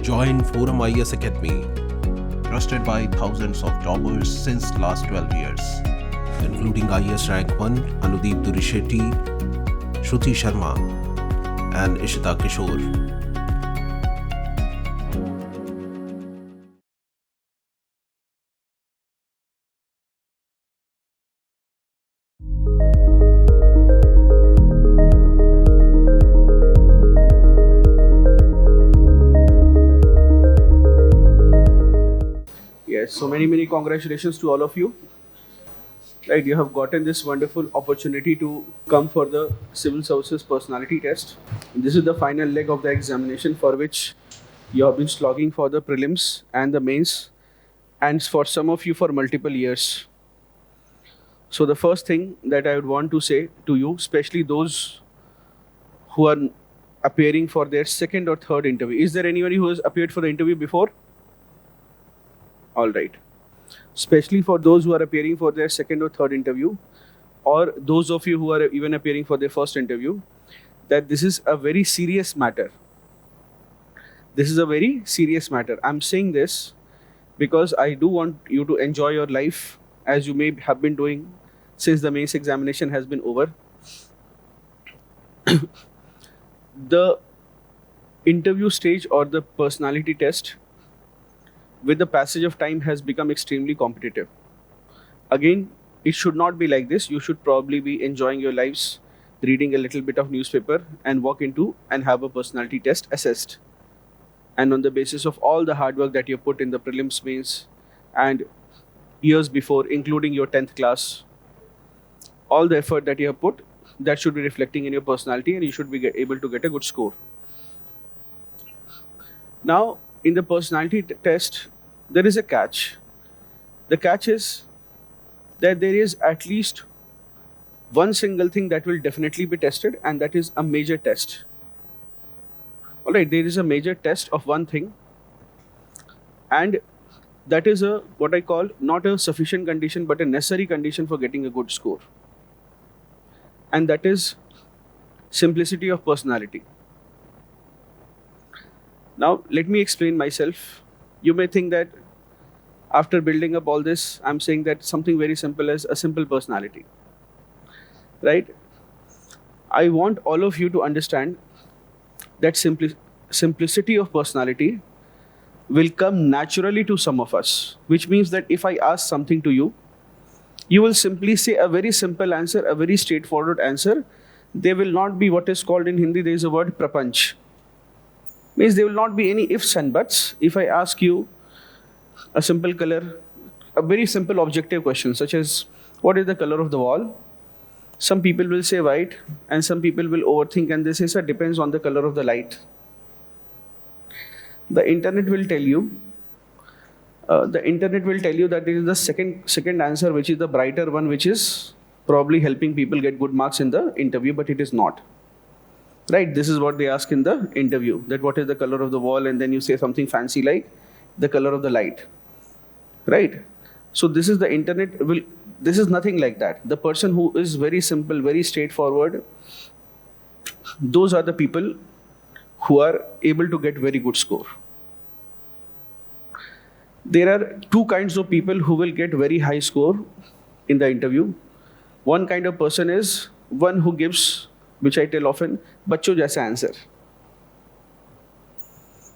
Join ForumIAS Academy, trusted by thousands of toppers since last 12 years, including IAS Rank 1 Anudeep Durishetty, Shruti Sharma, and Ishita Kishore. Yes, so many congratulations to all of you. Right, you have gotten this wonderful opportunity to come for the Civil Services Personality Test. This is the final leg of the examination for which you have been slogging for the prelims and the mains, and for some of you for multiple years. So the first thing that I would want to say to you, especially those who are appearing for their second or third interview. Is there anybody who has appeared for the interview before? All right. Especially for those who are appearing for their second or third interview, or those of you who are even appearing for their first interview, that this is a very serious matter. This is a very serious matter. I'm saying this because I do want you to enjoy your life as you may have been doing since the mains examination has been over. The interview stage or the personality test with the passage of time has become extremely competitive. Again, it should not be like this. You should probably be enjoying your lives, reading a little bit of newspaper, and walk into and have a personality test assessed. And on the basis of all the hard work that you put in the prelims, mains, and years before, including your 10th class, all the effort that you have put, that should be reflecting in your personality, and you should be able to get a good score. Now, in the personality test, there is a catch. The catch is that there is at least one single thing that will definitely be tested, and that is a major test. All right, there is a major test of one thing, and that is a what I call not a sufficient condition but a necessary condition for getting a good score. And that is simplicity of personality. Now, let me explain myself. You may think that after building up all this, I'm saying that something very simple as a simple personality. Right? I want all of you to understand that simplicity of personality will come naturally to some of us, which means that if I ask something to you, you will simply say a very simple answer, a very straightforward answer. There will not be what is called in Hindi, there is a word prapanch. Means there will not be any ifs and buts. If I ask you a simple color, a very simple objective question such as what is the color of the wall? Some people will say white, and some people will overthink and they say, sir, depends on the color of the light. The internet will tell you that there is the second answer, which is the brighter one, which is probably helping people get good marks in the interview, but it is not. Right, this is what they ask in the interview, that what is the color of the wall, and then you say something fancy like the color of the light. Right, so this is the internet this is nothing like that. The person who is very simple, very straightforward, those are the people who are able to get very good score. There are two kinds of people who will get very high score in the interview. One kind of person is one who gives, which I tell often, bachcho jaisa answer.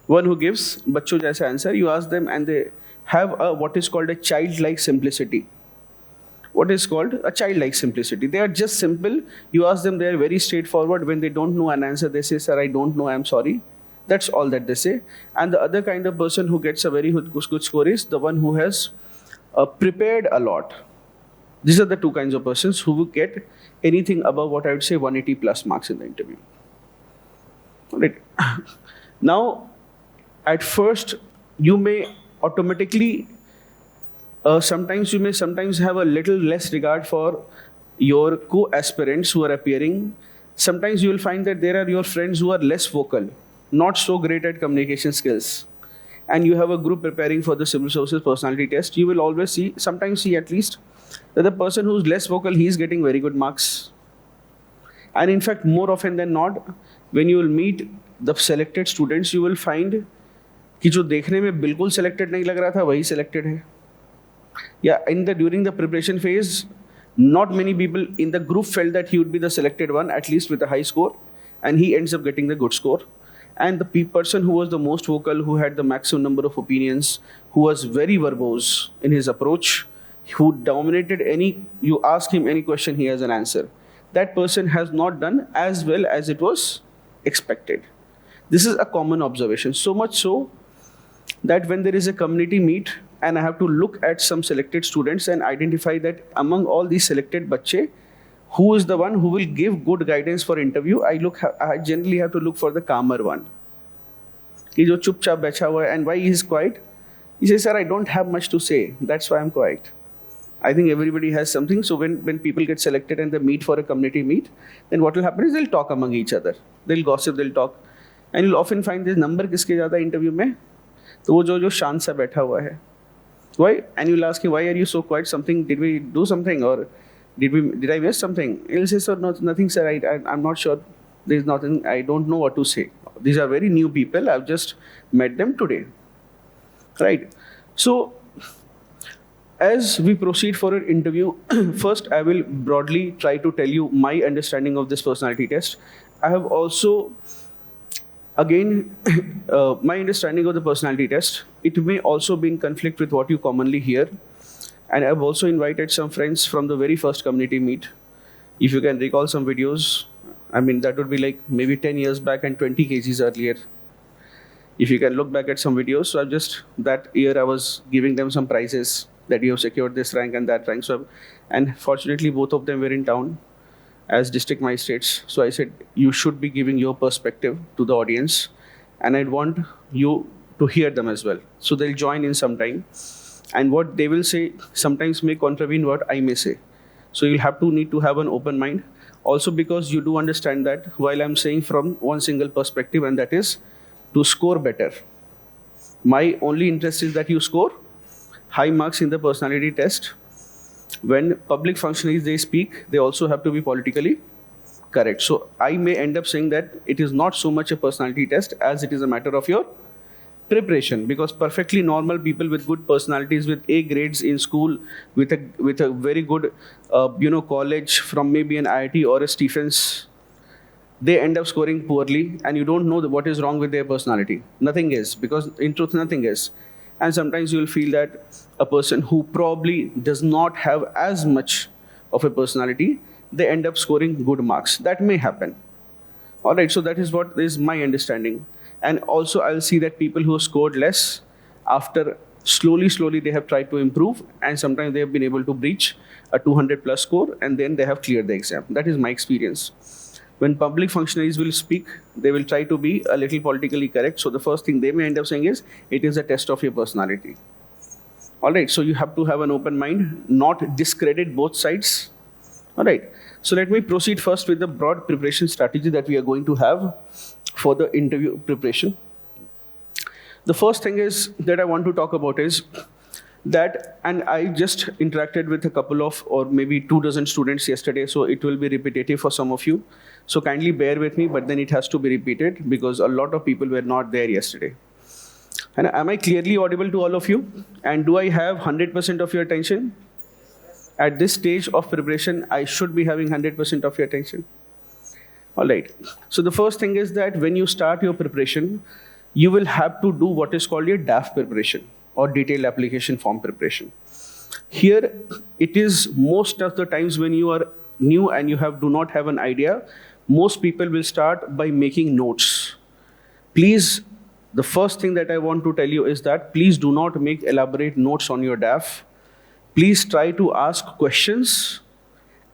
One who gives bachcho jaisa answer, you ask them and they have what is called a childlike simplicity. What is called a childlike simplicity. They are just simple. You ask them, they are very straightforward. When they don't know an answer, they say, sir, I don't know, I'm sorry. That's all that they say. And the other kind of person who gets a very good score is the one who has prepared a lot. These are the two kinds of persons who will get anything above what I would say 180 plus marks in the interview. All right. Now, at first, you may automatically, sometimes have a little less regard for your co-aspirants who are appearing. Sometimes you will find that there are your friends who are less vocal, not so great at communication skills, and you have a group preparing for the civil services personality test. You will always sometimes see at least, that the person who's less vocal, he is getting very good marks. And in fact, more often than not, when you will meet the selected students, you will find कि जो देखने में बिल्कुल selected नहीं लग रहा था वही सेलेक्टेड है, या during the preparation phase, not many people in the group felt that he would be the selected one, at least with a high score, and he ends up getting the good score. And the person who was the most vocal, who had the maximum number of opinions, who was very verbose in his approach, who dominated you ask him any question, he has an answer. That person has not done as well as it was expected. This is a common observation, so much so that when there is a community meet and I have to look at some selected students and identify that among all these selected bache, who is the one who will give good guidance for interview, I generally have to look for the calmer one. Ki jo chupchap bacha hua hai, and why he is quiet? He says, sir, I don't have much to say, that's why I'm quiet. I think everybody has something, so when people get selected and they meet for a community meet, then what will happen is they'll talk among each other. They'll gossip, they'll talk. And you'll often find this number kiske zyada interview mein? तो वो जो शांत सा बैठा हुआ है, why? And you'll ask him, why are you so quiet? Did we do something, or did I miss something? He'll say, sir, no, nothing, sir. I'm not sure. There's nothing. I don't know what to say. These are very new people. I've just met them today, right? So, as we proceed for an interview, first I will broadly try to tell you my understanding of this personality test. I have also again, my understanding of the personality test, it may also be in conflict with what you commonly hear. And I've also invited some friends from the very first community meet. If you can recall some videos, I mean, that would be like maybe 10 years back and 20 kgs earlier. If you can look back at some videos, so that year I was giving them some prizes that you have secured this rank and that rank. And fortunately, both of them were in town as district magistrates. So I said, you should be giving your perspective to the audience, and I'd want you to hear them as well. So they'll join in sometime, and what they will say sometimes may contravene what I may say. So you'll need to have an open mind. Also, because you do understand that while I'm saying from one single perspective, and that is to score better. My only interest is that you score high marks in the personality test. When public functionaries, they speak, they also have to be politically correct. So I may end up saying that it is not so much a personality test as it is a matter of your preparation, because perfectly normal people with good personalities, with A grades in school, with a very good college from maybe an IIT or a Stephens, they end up scoring poorly, and you don't know what is wrong with their personality. Nothing is, because in truth nothing is. And sometimes you will feel that a person who probably does not have as much of a personality, they end up scoring good marks. That may happen. All right, so that is what is my understanding. And also I'll see that people who scored less, after slowly they have tried to improve, and sometimes they have been able to breach a 200 plus score, and then they have cleared the exam. That is my experience. When public functionaries will speak, they will try to be a little politically correct. So the first thing they may end up saying is, it is a test of your personality. All right, so you have to have an open mind, not discredit both sides. All right, so let me proceed first with the broad preparation strategy that we are going to have for the interview preparation. The first thing is that I want to talk about is that, and I just interacted with a couple of, or maybe 24 students yesterday, so it will be repetitive for some of you. So kindly bear with me, but then it has to be repeated because a lot of people were not there yesterday. And am I clearly audible to all of you? And do I have 100% of your attention? At this stage of preparation, I should be having 100% of your attention. All right. So the first thing is that when you start your preparation, you will have to do what is called your DAF preparation, or detailed application form preparation. Here, it is most of the times when you are new and you do not have an idea, most people will start by making notes. Please, the first thing that I want to tell you is that please do not make elaborate notes on your DAF. Please try to ask questions,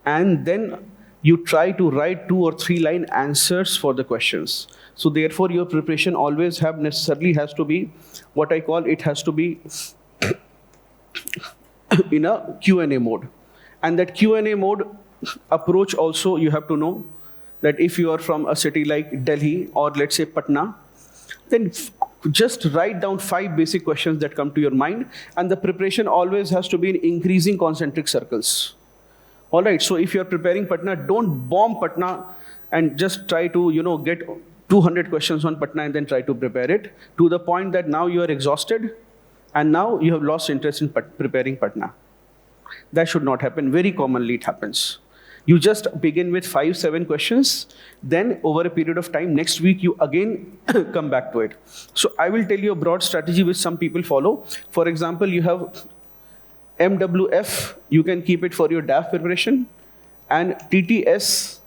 and then you try to write 2 or 3 line answers for the questions. So therefore, your preparation always necessarily has to be what I call, it has to be in a Q&A mode. And that Q&A mode approach also, you have to know that if you are from a city like Delhi or let's say Patna, then just write down 5 basic questions that come to your mind, and the preparation always has to be in increasing concentric circles. All right, so if you're preparing Patna, don't bomb Patna and just try to, get 200 questions on Patna and then try to prepare it, to the point that now you are exhausted and now you have lost interest in preparing Patna. That should not happen. Very commonly it happens. You just begin with 5-7 questions, then over a period of time, next week you again come back to it. So I will tell you a broad strategy which some people follow. For example, you have MWF, you can keep it for your DAF preparation, and TTS,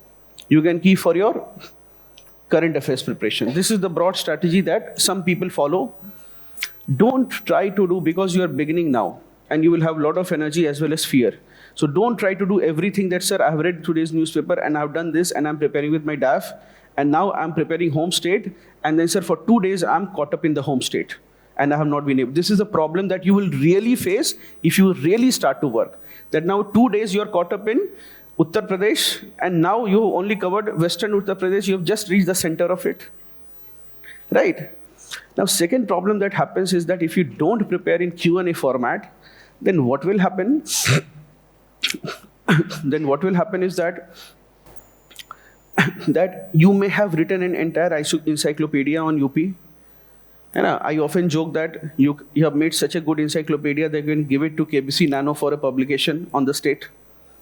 you can keep for your current affairs preparation. This is the broad strategy that some people follow. Don't try to do, because you are beginning now, and you will have a lot of energy as well as fear. So don't try to do everything that, sir, I have read today's newspaper and I've done this and I'm preparing with my DAF and now I'm preparing home state, and then, sir, for 2 days I'm caught up in the home state and I have not been able. This is a problem that you will really face if you really start to work. That now 2 days you are caught up in Uttar Pradesh and now you only covered Western Uttar Pradesh, you have just reached the center of it. Right? Now, second problem that happens is that if you don't prepare in Q&A format, then what will happen? Then what will happen is that you may have written an entire encyclopedia on UP. And I often joke that you have made such a good encyclopedia that you can give it to KBC Nano for a publication on the state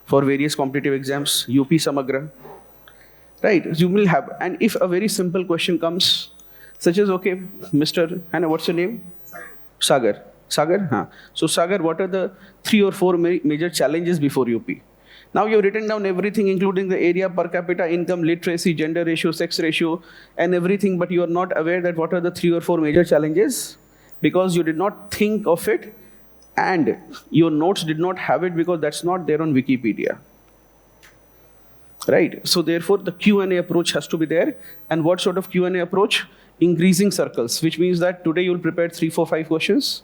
for various competitive exams, UP Samagra. Right? You will have, and if a very simple question comes, such as, okay, Mr. Hannah, what's your name? Sagar. Sagar? Huh. So Sagar, what are the 3 or 4 major challenges before UP? Now you've written down everything, including the area, per capita income, literacy, gender ratio, sex ratio, and everything, but you are not aware that what are the 3 or 4 major challenges, because you did not think of it, and your notes did not have it because that's not there on Wikipedia. Right? So therefore, the Q&A approach has to be there. And what sort of Q&A approach? Increasing circles, which means that today you'll prepare 3, 4, 5 questions.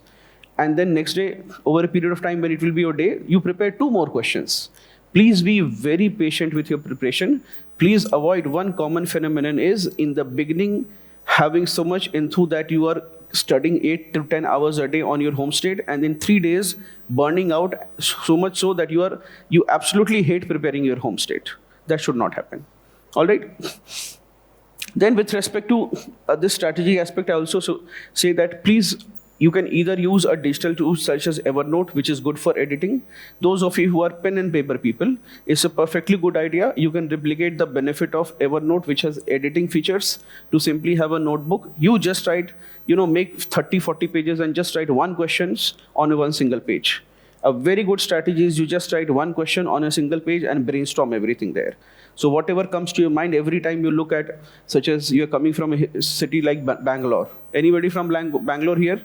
And then next day, over a period of time when it will be your day, you prepare 2 more questions. Please be very patient with your preparation. Please avoid one common phenomenon is in the beginning, having so much into that you are studying 8 to 10 hours a day on your home state, and in 3 days burning out so much so that you absolutely hate preparing your home state. That should not happen. All right. Then with respect to this strategy aspect, I also say that please, you can either use a digital tool such as Evernote, which is good for editing. Those of you who are pen and paper people, it's a perfectly good idea. You can replicate the benefit of Evernote, which has editing features, to simply have a notebook. You just write, make 30, 40 pages and just write 1 question on one single page. A very good strategy is you just write 1 question on a single page and brainstorm everything there. So whatever comes to your mind every time you look at, such as you're coming from a city like Bangalore. Anybody from Bangalore here?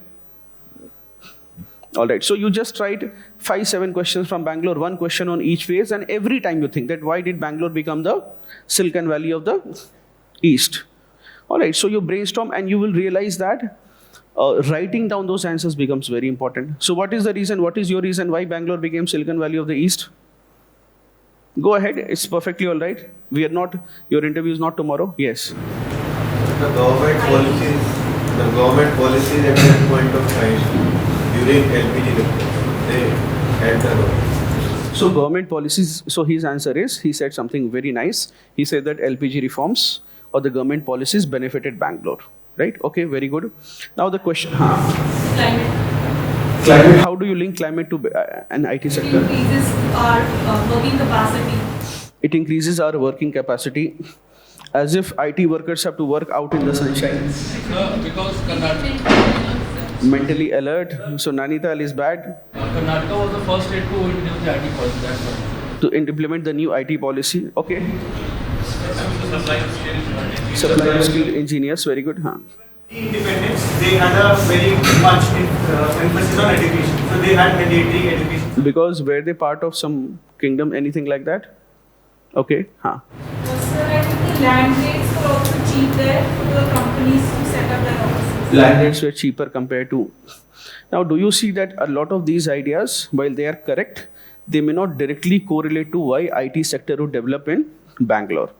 All right, so you just write 5-7 questions from Bangalore, 1 question on each phase, and every time you think that why did Bangalore become the Silicon Valley of the East? All right, so you brainstorm and you will realize that writing down those answers becomes very important. So what is the reason, what is your reason why Bangalore became Silicon Valley of the East? Go ahead, it's perfectly all right. We are not, your interview is not tomorrow. Yes. The government policies at that point of time, during LPG, they had the... So government policies, so his answer is, he said something very nice. He said that LPG reforms or the government policies benefited Bangalore. Right? Okay, very good. Now the question... Climate. How do you link climate to an IT sector? It increases our working capacity. It increases our working capacity. As if IT workers have to work out in the sunshine. Because Karnataka... Mentally alert. So Nainital is bad. Karnataka was the first state to introduce the IT policy, that's why. To implement the new IT policy. Okay. Supply of skilled engineers, very good. Huh? Independence, they had a very much emphasis on education. So they had mandatory education. Because were they part of some kingdom, anything like that? Okay. Huh? Sir, I think the land rates were also cheap there for the companies to set up their offices. Land rates were cheaper compared to... Now, do you see that a lot of these ideas, while they are correct, they may not directly correlate to why IT sector would develop in Bangalore.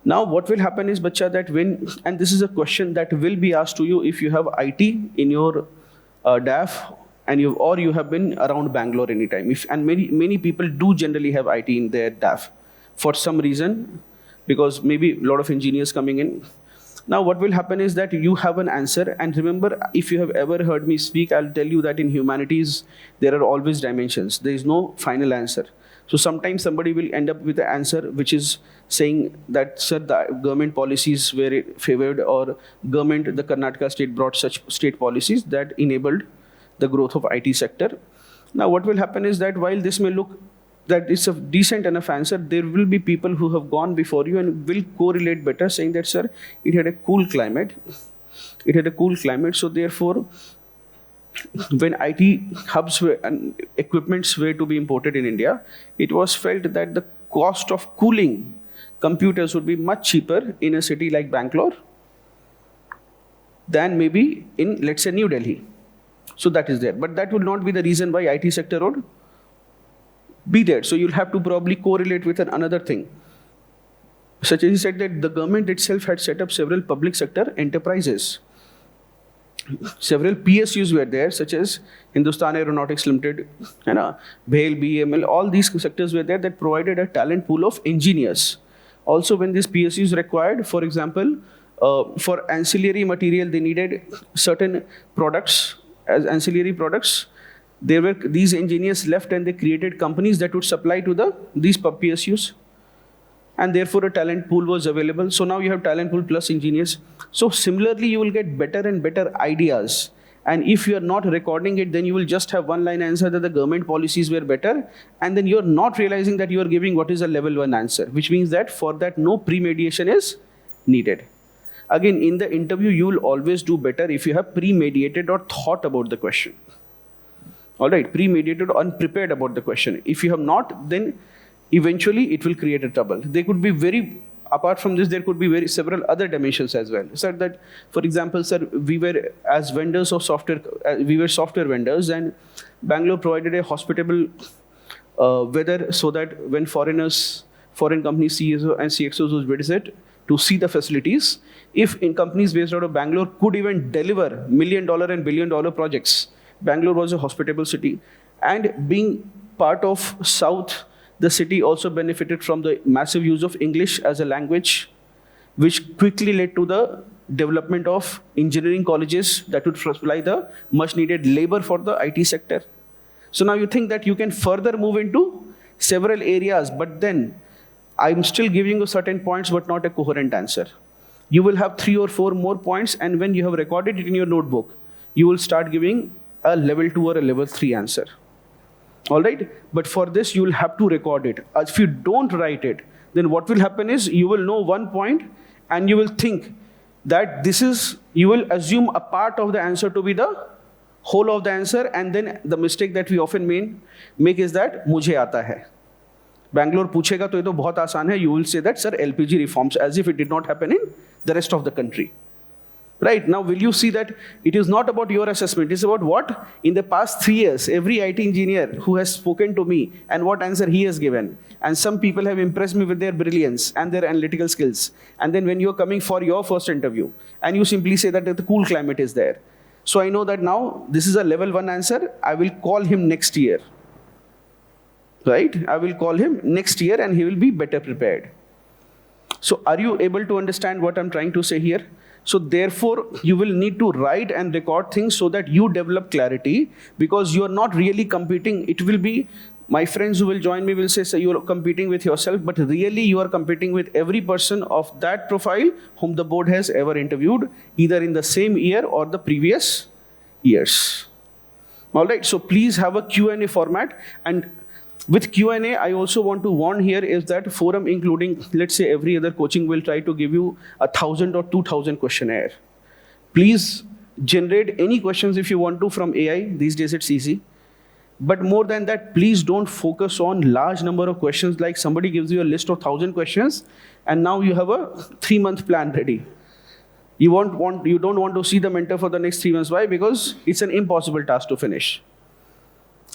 Now, what will happen is, bacha, that when, and this is a question that will be asked to you if you have IT in your DAF and you have been around Bangalore anytime. And many people do generally have IT in their DAF for some reason, because maybe a lot of engineers coming in. Now what will happen is that you have an answer, and remember, if you have ever heard me speak, I'll tell you that in humanities, there are always dimensions. There is no final answer. So sometimes somebody will end up with an answer which is saying that, sir, the government policies were favored, or government, the Karnataka state brought such state policies that enabled the growth of IT sector. Now what will happen is that while this may look that it's a decent enough answer, there will be people who have gone before you and will correlate better, saying that, sir, it had a cool climate. It had a cool climate. So therefore, when IT hubs and equipments were to be imported in India, it was felt that the cost of cooling computers would be much cheaper in a city like Bangalore than maybe in, let's say, New Delhi. So that is there. But that would not be the reason why IT sector would be there. So you'll have to probably correlate with another thing. Such as he said that the government itself had set up several public sector enterprises. Several PSUs were there, such as Hindustan Aeronautics Limited, BHEL, BEML, all these sectors were there that provided a talent pool of engineers. Also, when these PSUs required, for example, for ancillary material, they needed certain products as ancillary products. There were these engineers left, and they created companies that would supply to these PSUs. And therefore a talent pool was available. So now you have talent pool plus engineers. So similarly, you will get better and better ideas. And if you are not recording it, then you will just have one line answer that the government policies were better. And then you're not realizing that you are giving what is a level 1 answer, which means that for that no premeditation is needed. Again, in the interview, you will always do better if you have premeditated or thought about the question. All right, premeditated or unprepared about the question. If you have not, then eventually it will create a trouble. They could be apart from this, there could be several other dimensions as well. So that, for example, sir, we were as vendors of software, we were software vendors, and Bangalore provided a hospitable weather so that when foreign companies, CEOs and CXOs would visit to see the facilities, if in companies based out of Bangalore could even deliver $1 million and $1 billion projects. Bangalore was a hospitable city, and being part of South, the city also benefited from the massive use of English as a language, which quickly led to the development of engineering colleges that would supply the much needed labor for the IT sector. So now you think that you can further move into several areas, but then I'm still giving you certain points, but not a coherent answer. You will have 3 or 4 more points, and when you have recorded it in your notebook, you will start giving a level 2 or a level 3 answer. All right, but for this you will have to record it. If you don't write it, then what will happen is you will know 1 point, and you will think that you will assume a part of the answer to be the whole of the answer, and then the mistake that we often make is that मुझे आता है. Bangalore पूछेगा तो ये तो बहुत आसान है. You will say that, sir, LPG reforms, as if it did not happen in the rest of the country. Right, now will you see that it is not about your assessment, it's about what? In the past 3 years, every IT engineer who has spoken to me and what answer he has given. And some people have impressed me with their brilliance and their analytical skills. And then when you're coming for your first interview, and you simply say that the cool climate is there. So I know that now this is a level 1 answer, I will call him next year. Right, I will call him next year and he will be better prepared. So are you able to understand what I'm trying to say here? So therefore, you will need to write and record things so that you develop clarity, because you are not really competing. It will be, my friends who will join me will say, so you are competing with yourself, but really you are competing with every person of that profile whom the board has ever interviewed, either in the same year or the previous years. All right, so please have a Q&A format. And with Q&A, I also want to warn here is that forum, including, let's say, every other coaching, will try to give you 1,000 or 2,000 questionnaire. Please generate any questions if you want to from AI. These days it's easy. But more than that, please don't focus on large number of questions, like somebody gives you a list of 1,000 questions and now you have a 3-month plan ready. You don't want to see the mentor for the next 3 months. Why? Because it's an impossible task to finish.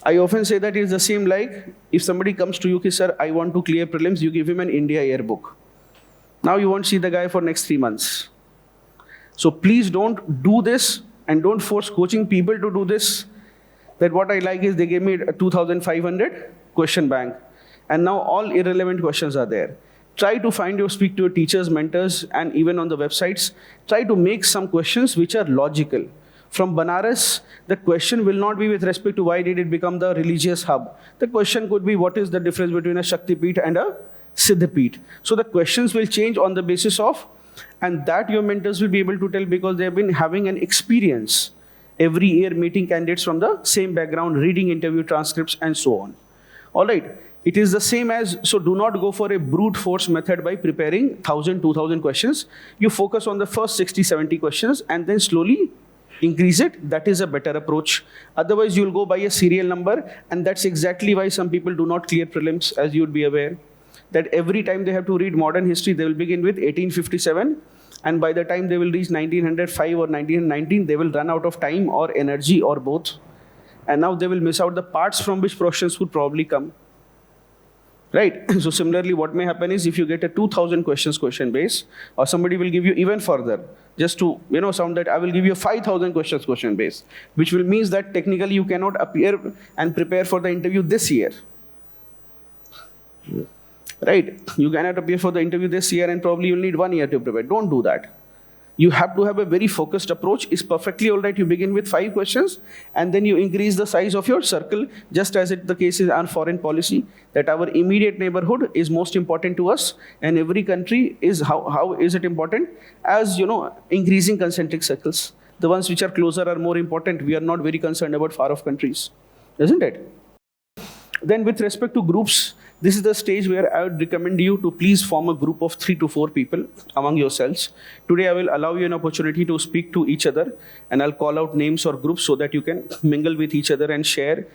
I often say that it's the same like if somebody comes to you, sir, I want to clear prelims, you give him an India Air book. Now you won't see the guy for next 3 months. So please don't do this, and don't force coaching people to do this. That what I like is they gave me a 2,500 question bank, and now all irrelevant questions are there. Try to speak to your teachers, mentors, and even on the websites, try to make some questions which are logical. From Banaras, the question will not be with respect to why did it become the religious hub. The question could be what is the difference between a Shakti Peeth and a Siddha Peeth. So the questions will change on the basis of, and that your mentors will be able to tell because they have been having an experience every year meeting candidates from the same background, reading interview transcripts and so on. All right. It is the same as, so do not go for a brute force method by preparing 1,000, 2,000 questions. You focus on the first 60, 70 questions and then slowly increase it. That is a better approach. Otherwise, you'll go by a serial number, and that's exactly why some people do not clear prelims, as you'd be aware. That every time they have to read modern history, they will begin with 1857, and by the time they will reach 1905 or 1919, they will run out of time or energy or both. And now they will miss out the parts from which questions would probably come. Right? So similarly, what may happen is if you get a 2,000 questions question base, or somebody will give you even further, just to sound that I will give you a 5,000 questions question base, which will means that technically you cannot appear and prepare for the interview this year. Right? You cannot appear for the interview this year and probably you'll need 1 year to prepare. Don't do that. You have to have a very focused approach. It's perfectly all right. You begin with 5 questions and then you increase the size of your circle, just as the case is on foreign policy, that our immediate neighborhood is most important to us, and every country is, how is it important? As increasing concentric circles. The ones which are closer are more important. We are not very concerned about far off countries, isn't it? Then with respect to groups, this is the stage where I would recommend you to please form a group of 3 to 4 people among yourselves. Today, I will allow you an opportunity to speak to each other, and I'll call out names or groups so that you can mingle with each other and share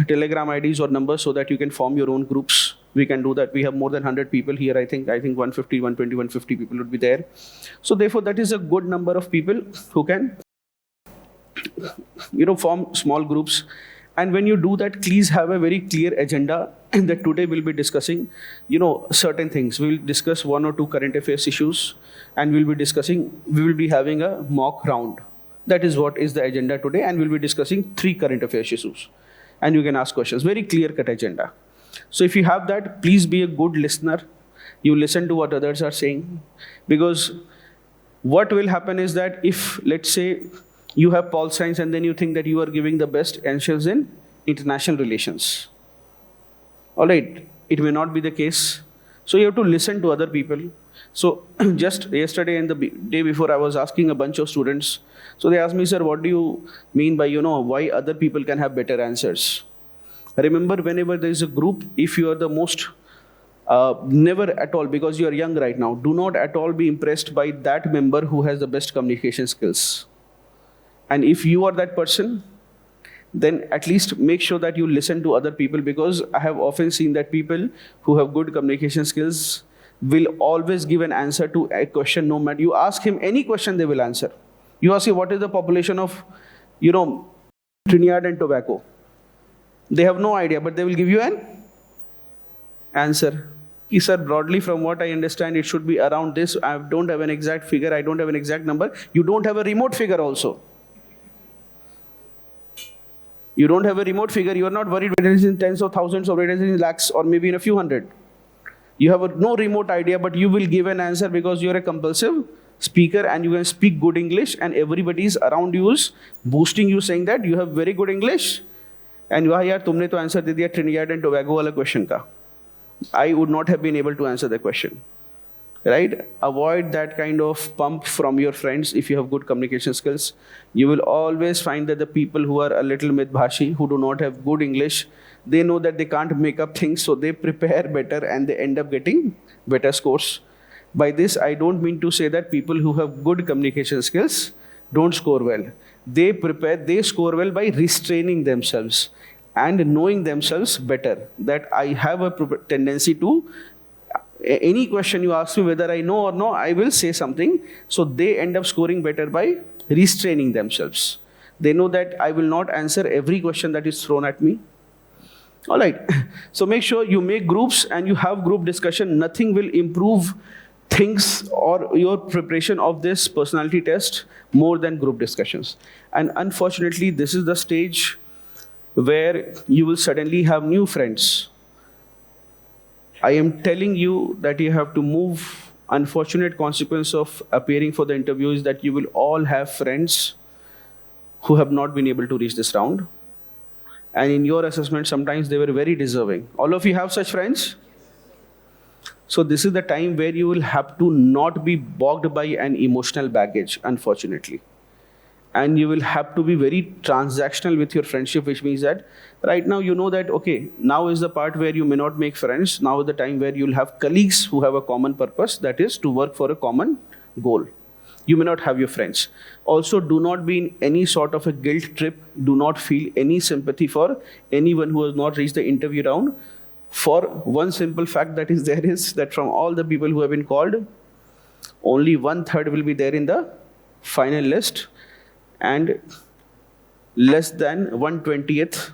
Telegram IDs or numbers so that you can form your own groups. We can do that. We have more than 100 people here. I think 150, 120, 150 people would be there. So therefore, that is a good number of people who can, form small groups. And when you do that, please have a very clear agenda, and that today we'll be discussing, certain things. We'll discuss 1 or 2 current affairs issues, and we will be having a mock round. That is what is the agenda today, and we'll be discussing 3 current affairs issues. And you can ask questions, very clear-cut agenda. So if you have that, please be a good listener. You listen to what others are saying, because what will happen is that if, let's say, you have Pol Science and then you think that you are giving the best answers in international relations. All right, it may not be the case. So you have to listen to other people. So just yesterday and the day before, I was asking a bunch of students. So they asked me, sir, what do you mean by, why other people can have better answers? Remember, whenever there is a group, if you are the most, never at all, because you are young right now, do not at all be impressed by that member who has the best communication skills. And if you are that person, then at least make sure that you listen to other people, because I have often seen that people who have good communication skills will always give an answer to a question. No matter, you ask him any question, they will answer. You ask him, what is the population of, Trinidad and Tobago? They have no idea, but they will give you an answer. He said, broadly, from what I understand, it should be around this. I don't have an exact figure. I don't have an exact number. You don't have a remote figure also. You don't have a remote figure. You are not worried whether it is in tens of thousands or whether it is in lakhs or maybe in a few hundred. You have no remote idea, but you will give an answer because you are a compulsive speaker and you can speak good English, and everybody is around you is boosting you, saying that you have very good English. And yaar, tumne to answer de diya Trinidad and Tobago wala question ka. I would not have been able to answer the question. Right? Avoid that kind of pump from your friends if you have good communication skills. You will always find that the people who are a little midbhashi, who do not have good English, they know that they can't make up things, so they prepare better and they end up getting better scores. By this, I don't mean to say that people who have good communication skills don't score well. They score well by restraining themselves and knowing themselves better. That I have a tendency to, any question you ask me whether I know or no, I will say something. So they end up scoring better by restraining themselves. They know that I will not answer every question that is thrown at me. All right. So make sure you make groups and you have group discussion. Nothing will improve things or your preparation of this personality test more than group discussions. And unfortunately, this is the stage where you will suddenly have new friends. I am telling you that you have to move. Unfortunate consequence of appearing for the interview is that you will all have friends who have not been able to reach this round. And in your assessment, sometimes they were very deserving. All of you have such friends? So this is the time where you will have to not be bogged by an emotional baggage, unfortunately. And you will have to be very transactional with your friendship, which means that right now you know that, okay, now is the part where you may not make friends. Now is the time where you'll have colleagues who have a common purpose, that is to work for a common goal. You may not have your friends. Also, do not be in any sort of a guilt trip. Do not feel any sympathy for anyone who has not reached the interview round. For one simple fact that is there is that from all the people who have been called, only 1/3 will be there in the final list, and less than 1/20th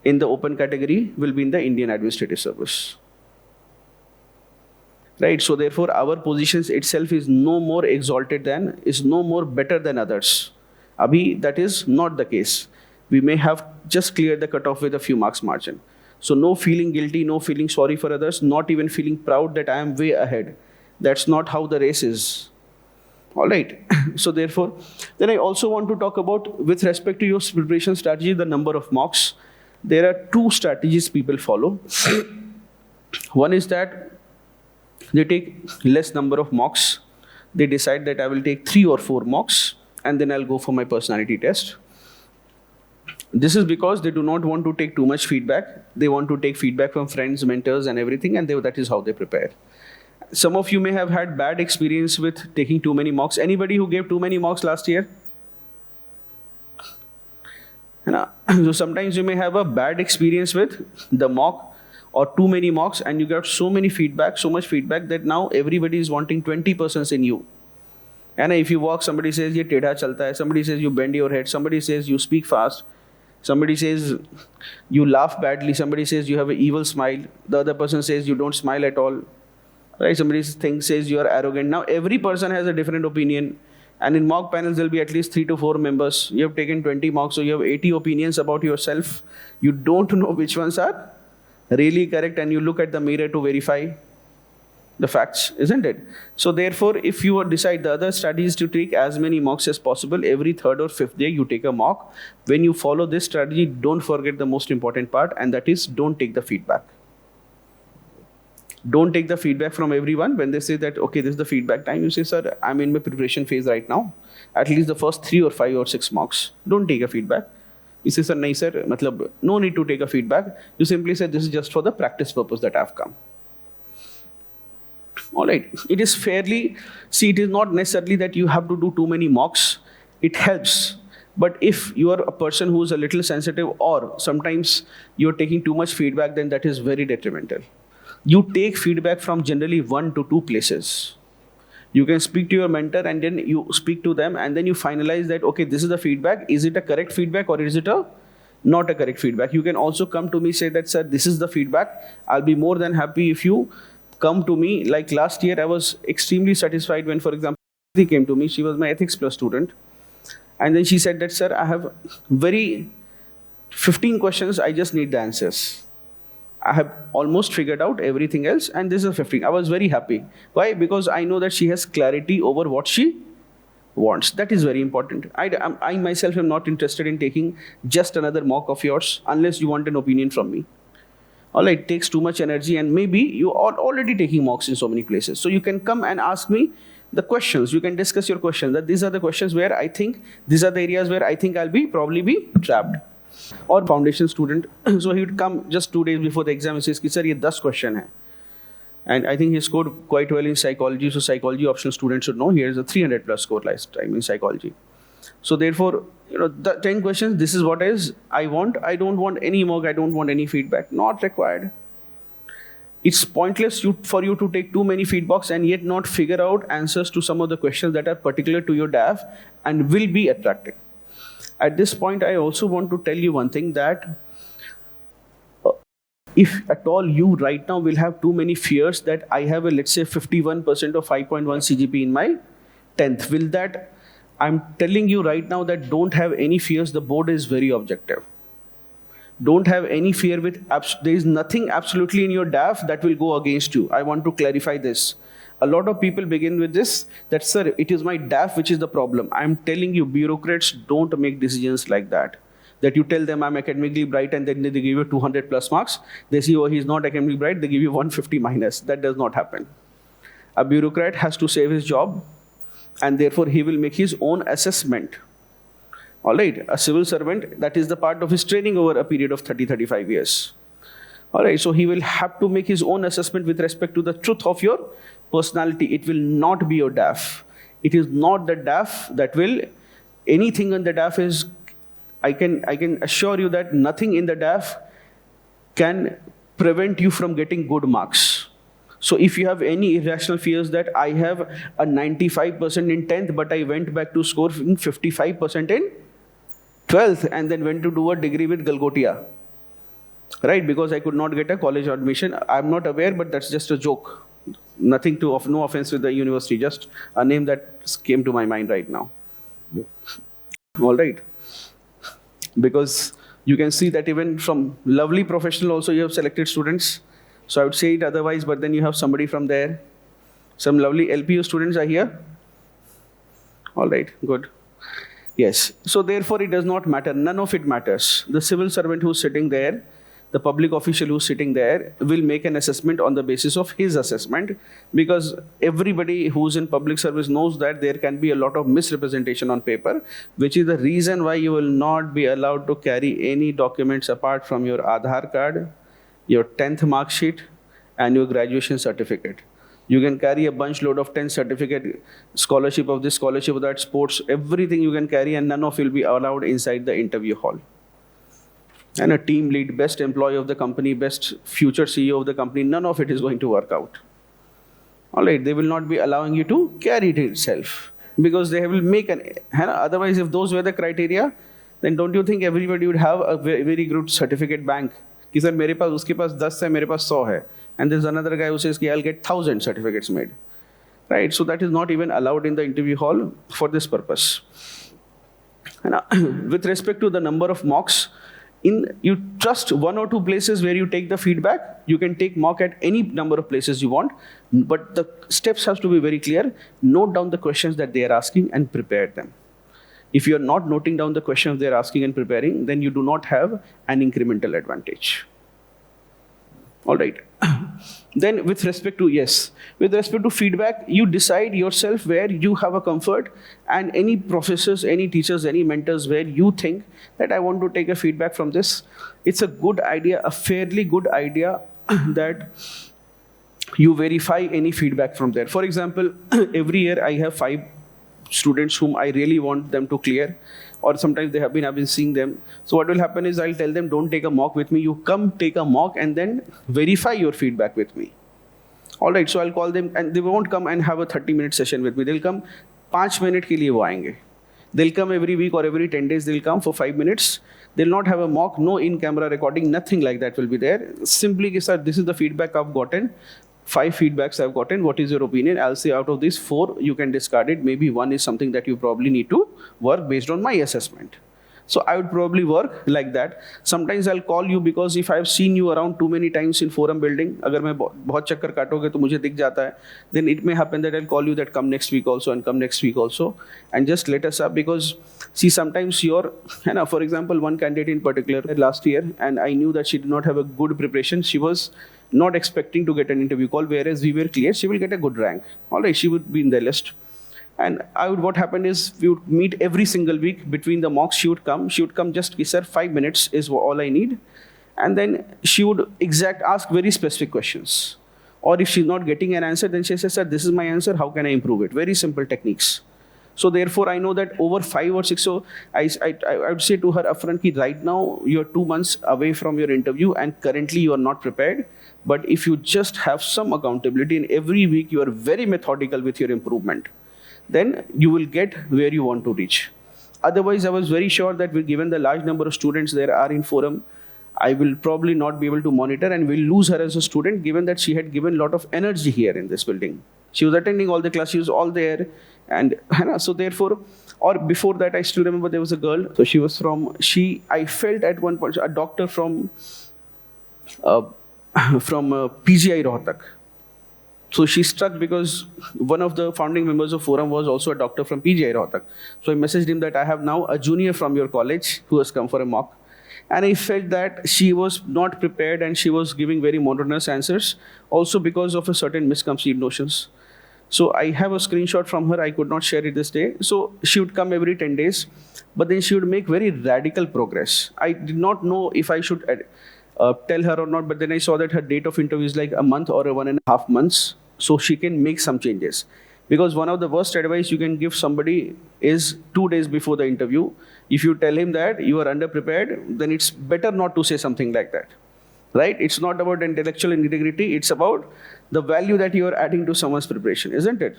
in the open category will be in the Indian Administrative Service. Right, so therefore our positions itself is no more exalted than, is no more better than others. Abhi, that is not the case. We may have just cleared the cutoff with a few marks margin. So no feeling guilty, no feeling sorry for others, not even feeling proud that I am way ahead. That's not how the race is. All right. So therefore, then I also want to talk about, with respect to your preparation strategy, the number of mocks. There are two strategies people follow. One is that they take less number of mocks. They decide that I will take 3 or 4 mocks and then I'll go for my personality test. This is because they do not want to take too much feedback. They want to take feedback from friends, mentors and everything, and that is how they prepare. Some of you may have had bad experience with taking too many mocks. Anybody who gave too many mocks last year? So sometimes you may have a bad experience with the mock or too many mocks, and you got so much feedback that now everybody is wanting 20% in you. And if you walk, somebody says ye tedha chalta hai, somebody says you bend your head, somebody says you speak fast, somebody says you laugh badly, somebody says you have an evil smile, the other person says you don't smile at all. Right? Somebody says you are arrogant. Now every person has a different opinion, and in mock panels there will be at least 3 to 4 members. You have taken 20 mocks, so you have 80 opinions about yourself. You don't know which ones are really correct, and you look at the mirror to verify the facts, isn't it? So therefore, if you decide, the other strategy is to take as many mocks as possible. Every 3rd or 5th day you take a mock. When you follow this strategy, don't forget the most important part, and that is don't take the feedback. Don't take the feedback from everyone. When they say that, okay, this is the feedback time, you say, sir, I'm in my preparation phase right now. At least the first 3 or 5 or 6 mocks. Don't take a feedback. You say, sir, nahi sir, matlab, no need to take a feedback. You simply say, this is just for the practice purpose that I've come. All right. It is fairly, it is not necessarily that you have to do too many mocks. It helps. But if you are a person who is a little sensitive, or sometimes you're taking too much feedback, then that is very detrimental. You take feedback from generally 1 to 2 places. You can speak to your mentor and then you speak to them and then you finalize that, okay, this is the feedback. Is it a correct feedback or is it not a correct feedback? You can also come to me, say that, sir, this is the feedback. I'll be more than happy if you come to me. Like last year, I was extremely satisfied when, for example, she came to me. She was my Ethics Plus student. And then she said that, sir, I have 15 questions. I just need the answers. I have almost figured out everything else, and this is 15. I was very happy. Why? Because I know that she has clarity over what she wants. That is very important. I myself am not interested in taking just another mock of yours unless you want an opinion from me. All right, it takes too much energy, and maybe you are already taking mocks in so many places. So you can come and ask me the questions. You can discuss your questions. That these are the questions where I think, these are the areas where I think I'll probably be trapped. Or foundation student, so he would come just 2 days before the exam and says, sir, ye 10 question hai. And I think he scored quite well in psychology, so psychology optional students should know he has a 300+ score last time in psychology. So therefore, the 10 questions, this is what I want. I don't want any mock, I don't want any feedback, not required. It's pointless for you to take too many feedbacks and yet not figure out answers to some of the questions that are particular to your DAF and will be attractive. At this point, I also want to tell you one thing, that if at all you right now will have too many fears that I have a, let's say, 51% or 5.1 CGP in my 10th, will that, I'm telling you right now that don't have any fears. The board is very objective. Don't have any fear with, there is nothing absolutely in your DAF that will go against you. I want to clarify this. A lot of people begin with this, that sir, it is my DAF which is the problem. I'm telling you, bureaucrats don't make decisions like that. That you tell them I'm academically bright and then they give you 200 plus marks. They see, oh, he's not academically bright, they give you 150 minus. That does not happen. A bureaucrat has to save his job and therefore he will make his own assessment. All right, a civil servant, that is the part of his training over a period of 30-35 years. All right, so he will have to make his own assessment with respect to the truth of your personality. It will not be your DAF. It is not the DAF that will, anything in the DAF is, I can assure you that nothing in the DAF can prevent you from getting good marks. So if you have any irrational fears that I have a 95% in 10th, but I went back to score 55% in 12th and then went to do a degree with Galgotia, right? Because I could not get a college admission. I'm not aware, but that's just a joke. Nothing to, no offense with the university, just a name that came to my mind right now. All right. Because you can see that even from lovely professional also you have selected students. So I would say it otherwise, but then you have somebody from there. Some lovely LPU students are here. All right, good. Yes, so therefore it does not matter. None of it matters. The civil servant who's sitting there, the public official who's sitting there will make an assessment on the basis of his assessment, because everybody who's in public service knows that there can be a lot of misrepresentation on paper, which is the reason why you will not be allowed to carry any documents apart from your Aadhaar card, your 10th mark sheet and your graduation certificate. You can carry a bunch load of 10 certificate, scholarship of this, scholarship of that, sports, everything you can carry, and none of it will be allowed inside the interview hall. And a team lead, best employee of the company, best future CEO of the company, none of it is going to work out. All right, they will not be allowing you to carry it itself, because they will make an, otherwise if those were the criteria, then don't you think everybody would have a very good certificate bank? कि sir मेरे पास उसके पास 10 है, मेरे पास 100 है, and there's another guy who says कि I'll get 1,000 certificates made, right? So that is not even allowed in the interview hall for this purpose. And with respect to the number of mocks, you trust one or two places where you take the feedback. You can take mock at any number of places you want, but the steps has to be very clear. Note down the questions that they are asking and prepare them. If you are not noting down the questions they are asking and preparing, then you do not have an incremental advantage. All right. Then with respect to feedback, you decide yourself where you have a comfort, and any professors, any teachers, any mentors where you think that I want to take a feedback from this, it's a good idea, a fairly good idea that you verify any feedback from there. For example, every year I have 5 students whom I really want them to clear, or sometimes I've been seeing them. So what will happen is I'll tell them, don't take a mock with me, you come take a mock and then verify your feedback with me. All right, so I'll call them, and they won't come and have a 30-minute session with me. They'll come 5 minutes के लिए वो आएंगे. They'll come every week or every 10 days, they'll come for 5 minutes. They'll not have a mock, no in-camera recording, nothing like that will be there. Simply, sir, this is the feedback I've gotten. 5 feedbacks I've gotten, what is your opinion? I'll say out of these 4, you can discard it. Maybe 1 is something that you probably need to work based on my assessment. So I would probably work like that. Sometimes I'll call you because if I've seen you around too many times in forum building, अगर मैं बहुत चक्कर काटोगे तो मुझे दिख जाता है, then it may happen that I'll call you that come next week also and come next week also, and just let us up, because see, sometimes for example, one candidate in particular last year, and I knew that she did not have a good preparation. She was not expecting to get an interview call, whereas we were clear she will get a good rank. All right, she would be in the list. And what happened is, we would meet every single week between the mocks. She would come just, sir, 5 minutes is all I need. And then she would ask very specific questions. Or if she's not getting an answer, then she says, sir, this is my answer, how can I improve it? Very simple techniques. So therefore, I know that over 5 or 6, so I would say to her upfront, right now, you're 2 months away from your interview and currently you are not prepared. But if you just have some accountability and every week you are very methodical with your improvement, then you will get where you want to reach. Otherwise, I was very sure that given the large number of students there are in forum, I will probably not be able to monitor and will lose her as a student, given that she had given a lot of energy here in this building. She was attending all the classes, she was all there. And so therefore, or before that, I still remember there was a girl. So she was I felt at one point, a doctor from PGI Rohtak. So she struck because one of the founding members of Forum was also a doctor from PGI Rohtak. So I messaged him that I have now a junior from your college who has come for a mock. And I felt that she was not prepared and she was giving very monotonous answers, also because of a certain misconceived notions. So I have a screenshot from her. I could not share it this day. So she would come every 10 days, but then she would make very radical progress. I did not know if I should tell her or not, but then I saw that her date of interview is like a month or 1.5 months. So she can make some changes. Because one of the worst advice you can give somebody is 2 days before the interview. If you tell him that you are underprepared, then it's better not to say something like that. Right? It's not about intellectual integrity. It's about the value that you are adding to someone's preparation, isn't it?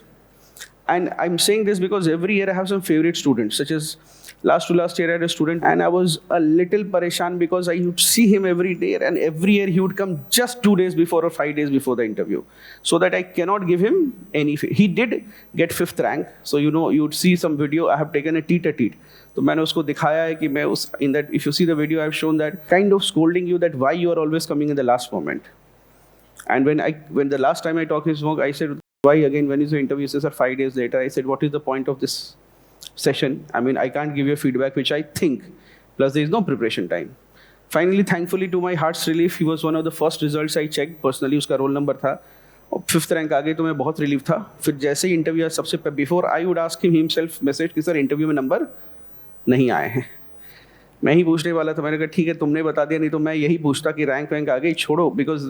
And I'm saying this because every year I have some favorite students, such as last year I had a student and I was a little pareshan because I would see him every day and every year he would come just 2 days before or 5 days before the interview. So that I cannot give him any, he did get 5th rank. So you would see some video, I have taken a teet. So मैंने उसको दिखाया है कि मैं in that, if you see the video, I've shown that kind of scolding you that why you are always coming in the last moment. And when the last time I talked to his work, I said, why again, when is the interview? He says, 5 days later. I said, what is the point of this session? I mean, I can't give you a feedback which I think, plus there is no preparation time. Finally, thankfully, to my heart's relief, he was one of the first results I checked. Personally, उसका roll number था. और 5th rank आ गई तो मैं बहुत relief था. फिर जैसे ही interview सबसे before I would ask him himself message कि sir interview में number नहीं आए हैं. मैं ही पूछने वाला था, मैंने कहा ठीक है तुमने बता दिया, नहीं तो मैं यही पूछता कि रैंक वैंक आ गई, छोड़ो, because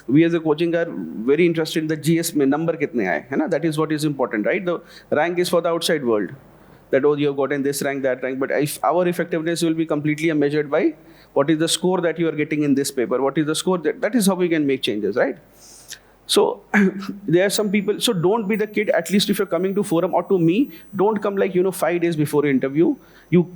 we as a coaching are very interested in the GS में नंबर कितने आए, है ना, that is what is important, right. The rank is for the outside world, that oh you have gotten this rank, that rank, but if our effectiveness will be completely measured by what is the score that you are getting in this paper, what is the score, that is how we can make changes, right. So there are some people, so don't be the kid, at least if you're coming to forum or to me, don't come like 5 days before your interview.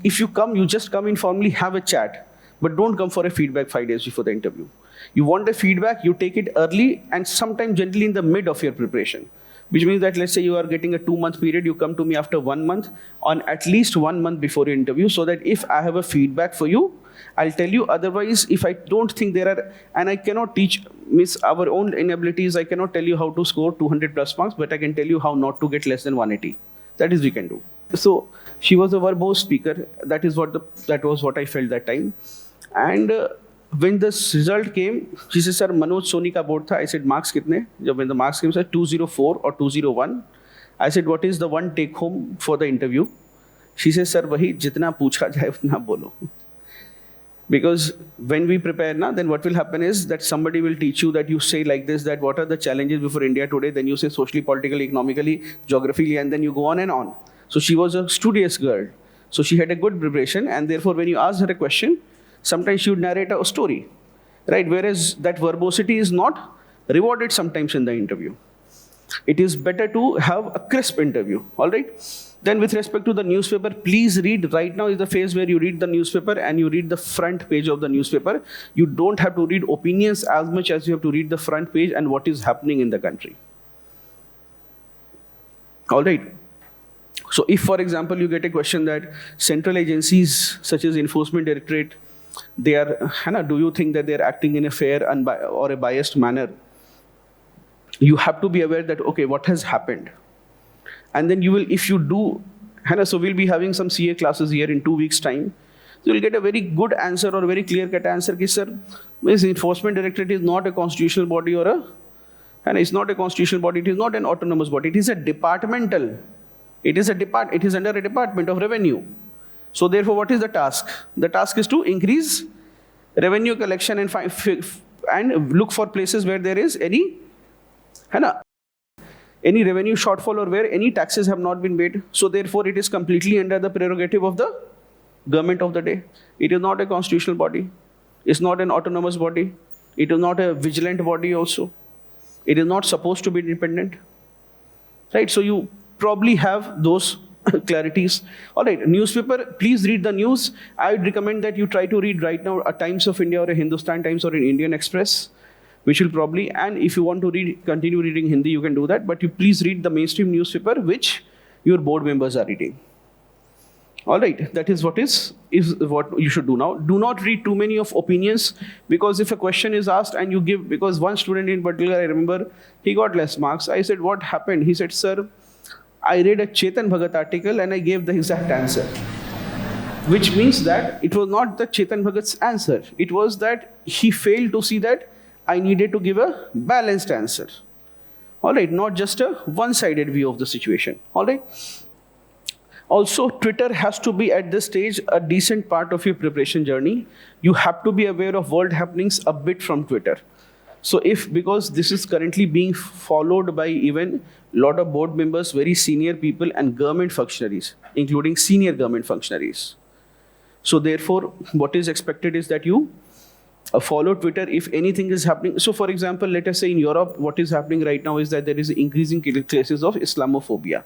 If you come, you just come informally, have a chat, but don't come for a feedback 5 days before the interview. You want a feedback, you take it early and sometime generally in the mid of your preparation. Which means that let's say you are getting a 2-month period, you come to me after 1 month, on at least 1 month before your interview, so that if I have a feedback for you, I'll tell you. Otherwise, if I don't think there are, and I cannot teach, miss our own inabilities, I cannot tell you how to score 200 plus marks, but I can tell you how not to get less than 180. That is we can do. So she was a verbose speaker. That was what I felt that time. And when this result came, she said, sir, Manoj Soni ka board tha. I said, marks kitne? When the marks came, said 204 or 201. I said, what is the one take home for the interview? She says, sir, wahi jitna pucha jaye utna bolo. Because when we prepare now, then what will happen is that somebody will teach you that you say like this, that what are the challenges before India today, then you say socially, politically, economically, geographically, and then you go on and on. So she was a studious girl. So she had a good preparation, and therefore when you ask her a question, sometimes she would narrate a story, right? Whereas that verbosity is not rewarded sometimes in the interview. It is better to have a crisp interview, all right? Then with respect to the newspaper, please read. Right now is the phase where you read the newspaper and you read the front page of the newspaper. You don't have to read opinions as much as you have to read the front page and what is happening in the country. All right. So if, for example, you get a question that central agencies such as Enforcement Directorate, they are, do you think that they are acting in a fair or a biased manner? You have to be aware that, okay, what has happened? And then you will, if you do, so we'll be having some CA classes here in 2 weeks' time. So you'll get a very good answer or very clear-cut answer, ki, sir, this Enforcement Directorate is not a constitutional body it's not a constitutional body, it is not an autonomous body, it is a departmental. It is under a department of revenue. So therefore, what is the task? The task is to increase revenue collection and look for places where there is any revenue shortfall or where any taxes have not been paid. So therefore, it is completely under the prerogative of the government of the day. It is not a constitutional body. It's not an autonomous body. It is not a vigilant body also. It is not supposed to be independent. Right? So you probably have those clarities. All right, newspaper, please read the news. I would recommend that you try to read right now a Times of India or a Hindustan Times or an Indian Express. which will probably, and if you want to continue reading Hindi, you can do that, but you please read the mainstream newspaper which your board members are reading. All right, that is what you should do now. Do not read too many of opinions, because if a question is asked and you give, because one student in particular, I remember, he got less marks. I said, what happened? He said, sir, I read a Chetan Bhagat article and I gave the exact answer. Which means that it was not the Chetan Bhagat's answer. It was that he failed to see that I needed to give a balanced answer. All right, not just a one-sided view of the situation. All right. Also, Twitter has to be at this stage a decent part of your preparation journey. You have to be aware of world happenings a bit from Twitter. So because this is currently being followed by even a lot of board members, very senior people and government functionaries, including senior government functionaries. So therefore, what is expected is that you follow Twitter if anything is happening. So for example, let us say in Europe, what is happening right now is that there is increasing cases of Islamophobia.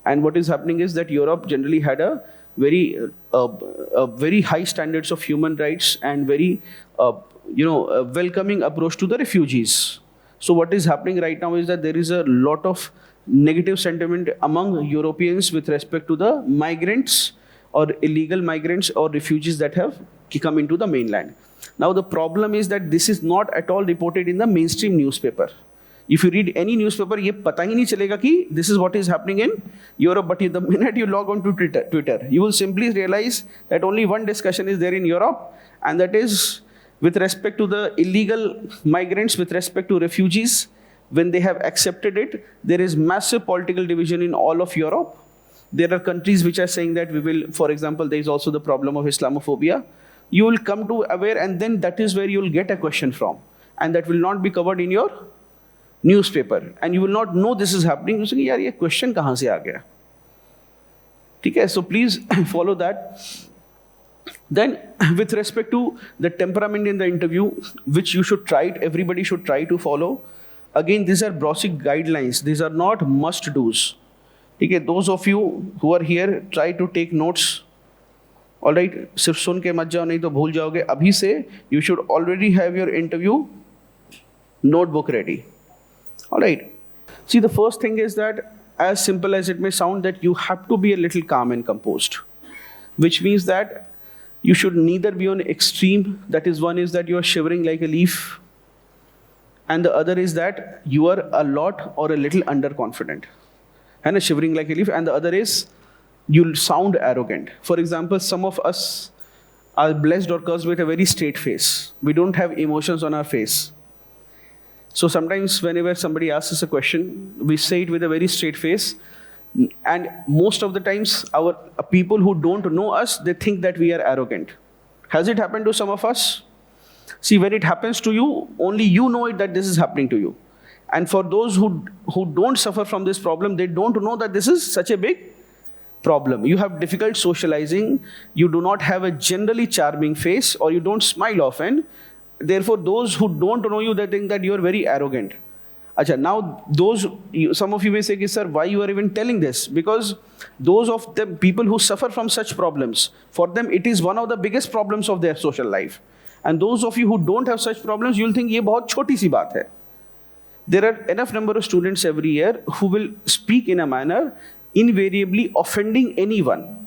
And what is happening is that Europe generally had a very high standards of human rights and very welcoming approach to the refugees. So what is happening right now is that there is a lot of negative sentiment among Europeans with respect to the migrants or illegal migrants or refugees that have come into the mainland. Now the problem is that this is not at all reported in the mainstream newspaper. If you read any newspaper, ये पता ही नहीं चलेगा कि this is what is happening in Europe. But the minute you log on to Twitter, you will simply realize that only one discussion is there in Europe, and that is with respect to the illegal migrants, with respect to refugees. When they have accepted it, there is massive political division in all of Europe. There are countries which are saying that we will, for example, there is also the problem of Islamophobia. You will come to aware, and then that is where you will get a question from, and that will not be covered in your newspaper, and you will not know this is happening. You say, yaar, ye question kahan se aa gaya? Okay, so please follow that. Then, with respect to the temperament in the interview, which you should try, everybody should try to follow. Again, these are basic guidelines. These are not must-dos. Okay, those of you who are here, try to take notes. All right, सिर्फ सुन के मत जाओ, नहीं तो भूल जाओगे. अभी से you should already have your interview notebook ready. All right. See, the first thing is that, as simple as it may sound, that you have to be a little calm and composed, which means that you should neither be on extreme. That is, one is that you are shivering like a leaf, and the other is that you are a lot or a little underconfident, and shivering like a leaf. And the other is you'll sound arrogant. For example, some of us are blessed or cursed with a very straight face. We don't have emotions on our face. So sometimes whenever somebody asks us a question, we say it with a very straight face. And most of the times, our people who don't know us, they think that we are arrogant. Has it happened to some of us? See, when it happens to you, only you know it that this is happening to you. And for those who don't suffer from this problem, they don't know that this is such a big problem. You have difficult socializing, you do not have a generally charming face, or you don't smile often. Therefore, those who don't know you, they think that you are very arrogant. Achha, now some of you may say, sir, why you are even telling this? Because those of the people who suffer from such problems, for them it is one of the biggest problems of their social life. And those of you who don't have such problems, you will think, ye bahut choti si baat hai. There are enough number of students every year who will speak in a manner invariably offending anyone.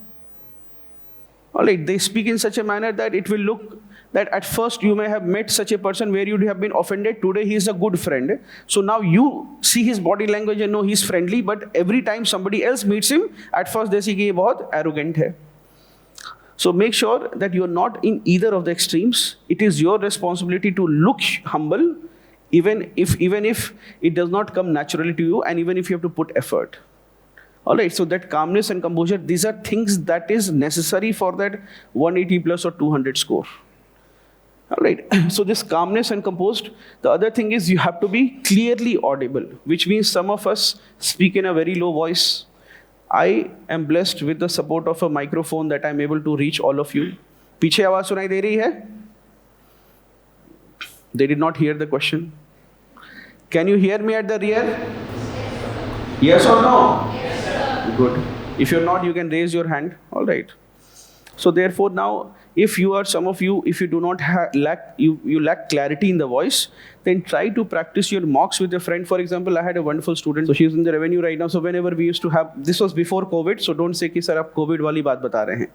All right, they speak in such a manner that it will look that at first you may have met such a person where you would have been offended. Today he is a good friend. So now you see his body language and know he is friendly, but every time somebody else meets him, at first they see कि ये बहुत arrogant है. So make sure that you are not in either of the extremes. It is your responsibility to look humble, even if it does not come naturally to you, and even if you have to put effort. All right, so that calmness and composure, these are things that is necessary for that 180 plus or 200 score. All right, so this calmness and composed. The other thing is you have to be clearly audible, which means some of us speak in a very low voice. I am blessed with the support of a microphone that I'm able to reach all of you. पीछे आवाज सुनाई दे रही है? They did not hear the question. Can you hear me at the rear? Yes or no? Yes, sir. Good. If you're not, you can raise your hand. All right. So therefore now, if you are some of you, if you do not lack clarity in the voice, then try to practice your mocks with a friend. For example, I had a wonderful student, so she's in the revenue right now. So whenever we used to have, this was before COVID, so don't say कि sir आप COVID वाली बात बता रहे हैं.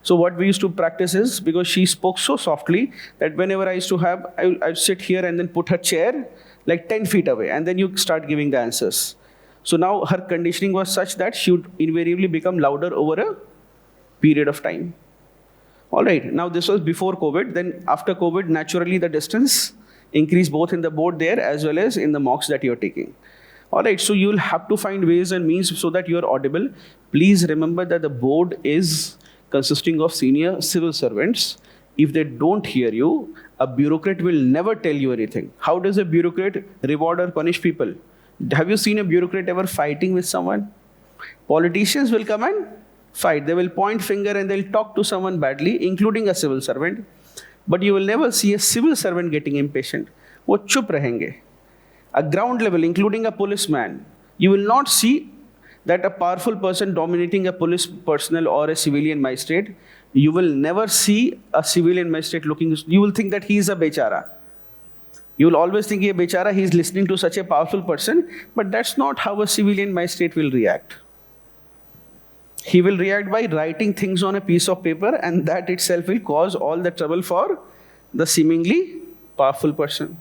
So what we used to practice is, because she spoke so softly that whenever I used to have, I'd sit here and then put her chair like 10 feet away, and then you start giving the answers. So now her conditioning was such that she would invariably become louder over a period of time. All right, now this was before COVID. Then after COVID, naturally the distance increased both in the board there as well as in the mocks that you're taking. All right, so you'll have to find ways and means so that you're audible. Please remember that the board is consisting of senior civil servants. If they don't hear you, a bureaucrat will never tell you anything. How does a bureaucrat reward or punish people? Have you seen a bureaucrat ever fighting with someone? Politicians will come and fight. They will point finger and they'll talk to someone badly, including a civil servant. But you will never see a civil servant getting impatient. वो चुप रहेंगे. A ground level, including a policeman, you will not see that a powerful person dominating a police personnel or a civilian magistrate. You will never see a civilian magistrate looking, you will think that he is a bechara. You will always think, a bechara, he is listening to such a powerful person, but that's not how a civilian magistrate will react. He will react by writing things on a piece of paper, and that itself will cause all the trouble for the seemingly powerful person.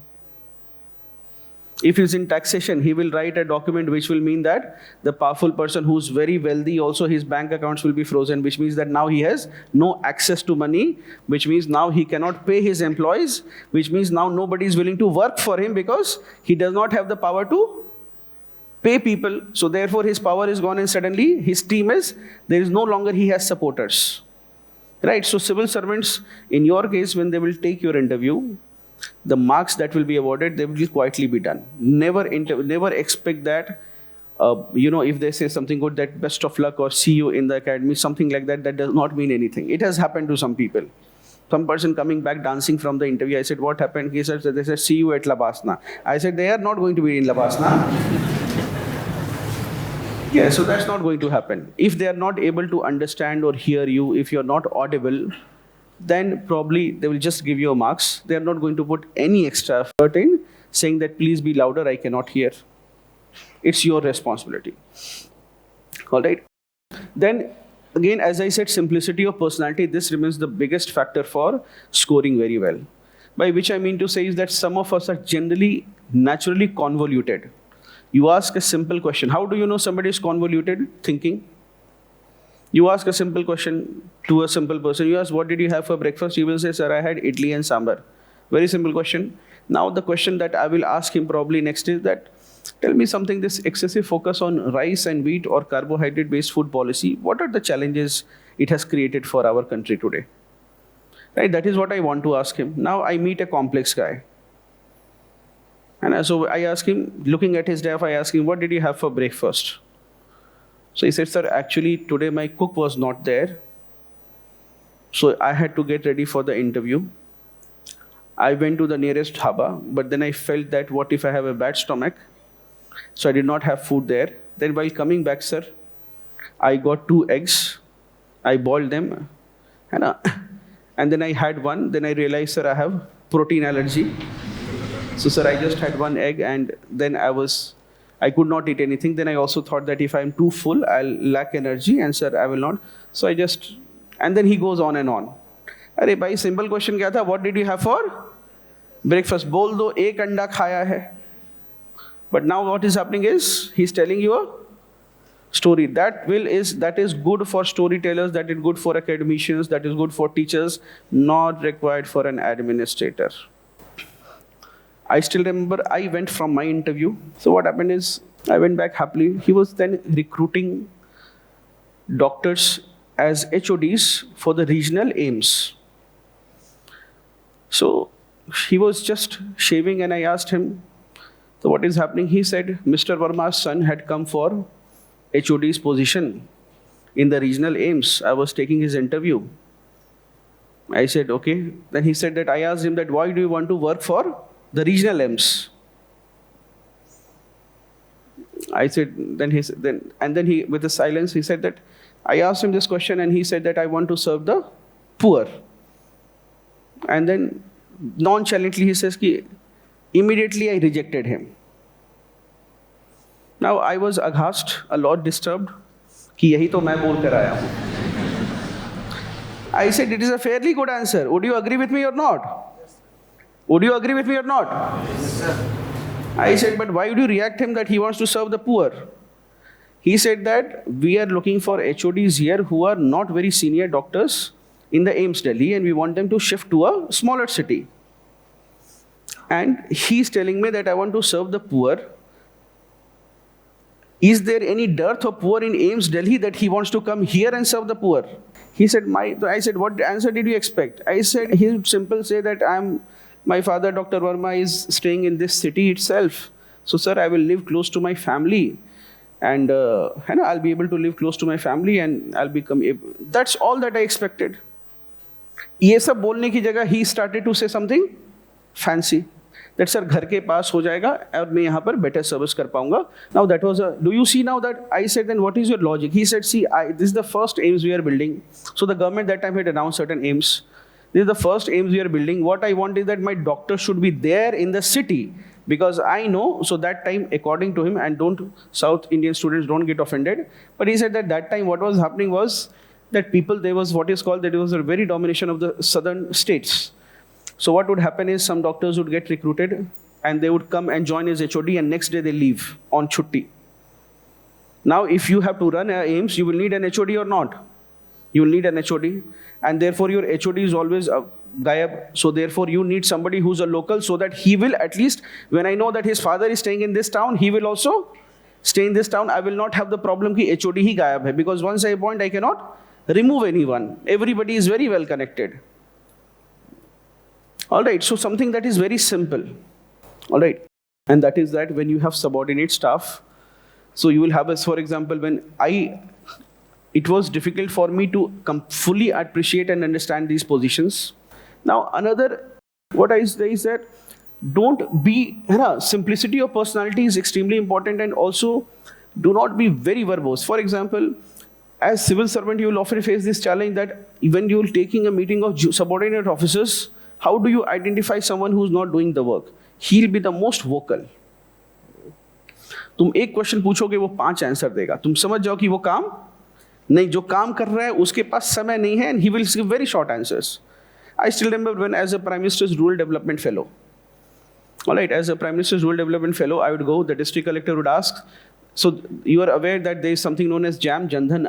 If he's in taxation, he will write a document which will mean that the powerful person who's very wealthy, also his bank accounts will be frozen, which means that now he has no access to money, which means now he cannot pay his employees, which means now nobody is willing to work for him because he does not have the power to pay people. So therefore his power is gone, and suddenly his team is, there is no longer, he has supporters. Right? So civil servants, in your case, when they will take your interview, the marks that will be awarded, they will quietly be done. Never expect that, if they say something good, that best of luck or see you in the academy, something like that, that does not mean anything. It has happened to some people. Some person coming back dancing from the interview, I said, what happened? He said, they said, see you at Labasna. I said, they are not going to be in Labasna. Yeah, so that's not going to happen. If they are not able to understand or hear you, if you're not audible, then probably they will just give you marks. They are not going to put any extra effort in saying that please be louder, I cannot hear. It's your responsibility. All right. Then again, as I said, simplicity of personality, this remains the biggest factor for scoring very well. By which I mean to say is that some of us are generally naturally convoluted. You ask a simple question. How do you know somebody is convoluted thinking? You ask a simple question to a simple person. You ask, what did you have for breakfast? He will say, sir, I had idli and sambar. Very simple question. Now the question that I will ask him probably next is that, tell me something, this excessive focus on rice and wheat or carbohydrate-based food policy, what are the challenges it has created for our country today? Right, that is what I want to ask him. Now I meet a complex guy. And so I ask him, looking at his DAF, I ask him, what did you have for breakfast? So he said, sir, actually today my cook was not there. So I had to get ready for the interview. I went to the nearest dhaba, but then I felt that what if I have a bad stomach? So I did not have food there. Then while coming back, sir, I got 2 eggs. I boiled them. And then I had one. Then I realized, sir, I have protein allergy. So sir, I just had 1 egg, and then I could not eat anything. Then I also thought that if I'm too full, I'll lack energy, and sir, I will not. So and then he goes on and on. Arey bhai, simple question kya tha? What did you have for breakfast? Bol do, ek anda khaya hai. But now what is happening is, he's telling you a story. That is good for storytellers, that is good for academicians, that is good for teachers, not required for an administrator. I still remember I went from my interview. So what happened is, I went back happily. He was then recruiting doctors as HODs for the regional aims. So he was just shaving, and I asked him, so what is happening? He said, Mr. Verma's son had come for HOD's position in the regional aims. I was taking his interview. I said, okay. Then he said that, I asked him that, why do you want to work for the regional aims? I said, then he, with a silence, he said that, I asked him this question, and he said that I want to serve the poor. And then nonchalantly he says, ki, immediately I rejected him. Now I was aghast, a lot disturbed, कि यही तो मैं बोल कर आया हूँ. I said, it is a fairly good answer. Would you agree with me or not? Would you agree with me or not? Yes, sir. I said, but why would you react him that he wants to serve the poor? He said that we are looking for HODs here who are not very senior doctors in the AIMS Delhi, and we want them to shift to a smaller city. And he's telling me that I want to serve the poor. Is there any dearth of poor in AIMS Delhi that he wants to come here and serve the poor? He said, I said, what answer did you expect? I said, he would simply say that my father, Dr. Verma, is staying in this city itself. So, sir, I will live close to my family. And I'll be able to live close to my family and I'll become able. That's all that I expected. ये सब बोलने की जगह he started to say something fancy. That sir, घर के पास हो जाएगा और मैं यहाँ पर better service कर पाऊँगा. Now that was a, do you see now that I said, then what is your logic? He said, see, this is the first AIMS we are building. So the government that time had announced certain AIMS. This is the first AIMS we are building. What I want is that my doctor should be there in the city. Because I know, so that time, according to him, and South Indian students don't get offended, but he said that that time what was happening was that people, there was what is called, that it was a very domination of the southern states. So what would happen is some doctors would get recruited and they would come and join as HOD and next day they leave on chutti. Now if you have to run AIMS, you will need an HOD or not? You will need an HOD, and therefore your HOD is always gayab. So therefore you need somebody who's a local so that he will at least, when I know that his father is staying in this town, he will also stay in this town. I will not have the problem ki HOD hi gayab hai, because once I appoint, I cannot remove anyone. Everybody is very well connected. All right, so something that is very simple. All right, and that is that when you have subordinate staff, so you will have as, for example, when it was difficult for me to fully appreciate and understand these positions. Now, another, what I say is that don't be, simplicity of personality is extremely important, and also do not be very verbose. For example, as civil servant, you will often face this challenge that when you are taking a meeting of subordinate officers, how do you identify someone who's not doing the work? He'll be the most vocal. तुम एक question पूछोगे वो 5 answer देगा. तुम समझ जाओ कि वो काम नहीं, जो काम कर रहा है उसके पास समय नहीं है, and he will give very short answers. I still remember when, as a Prime Minister's Rural Development Fellow, all right, as a Prime Minister's Rural Development Fellow, I would go, the district collector would ask, so you are aware that there is something known as JAM, Jandhan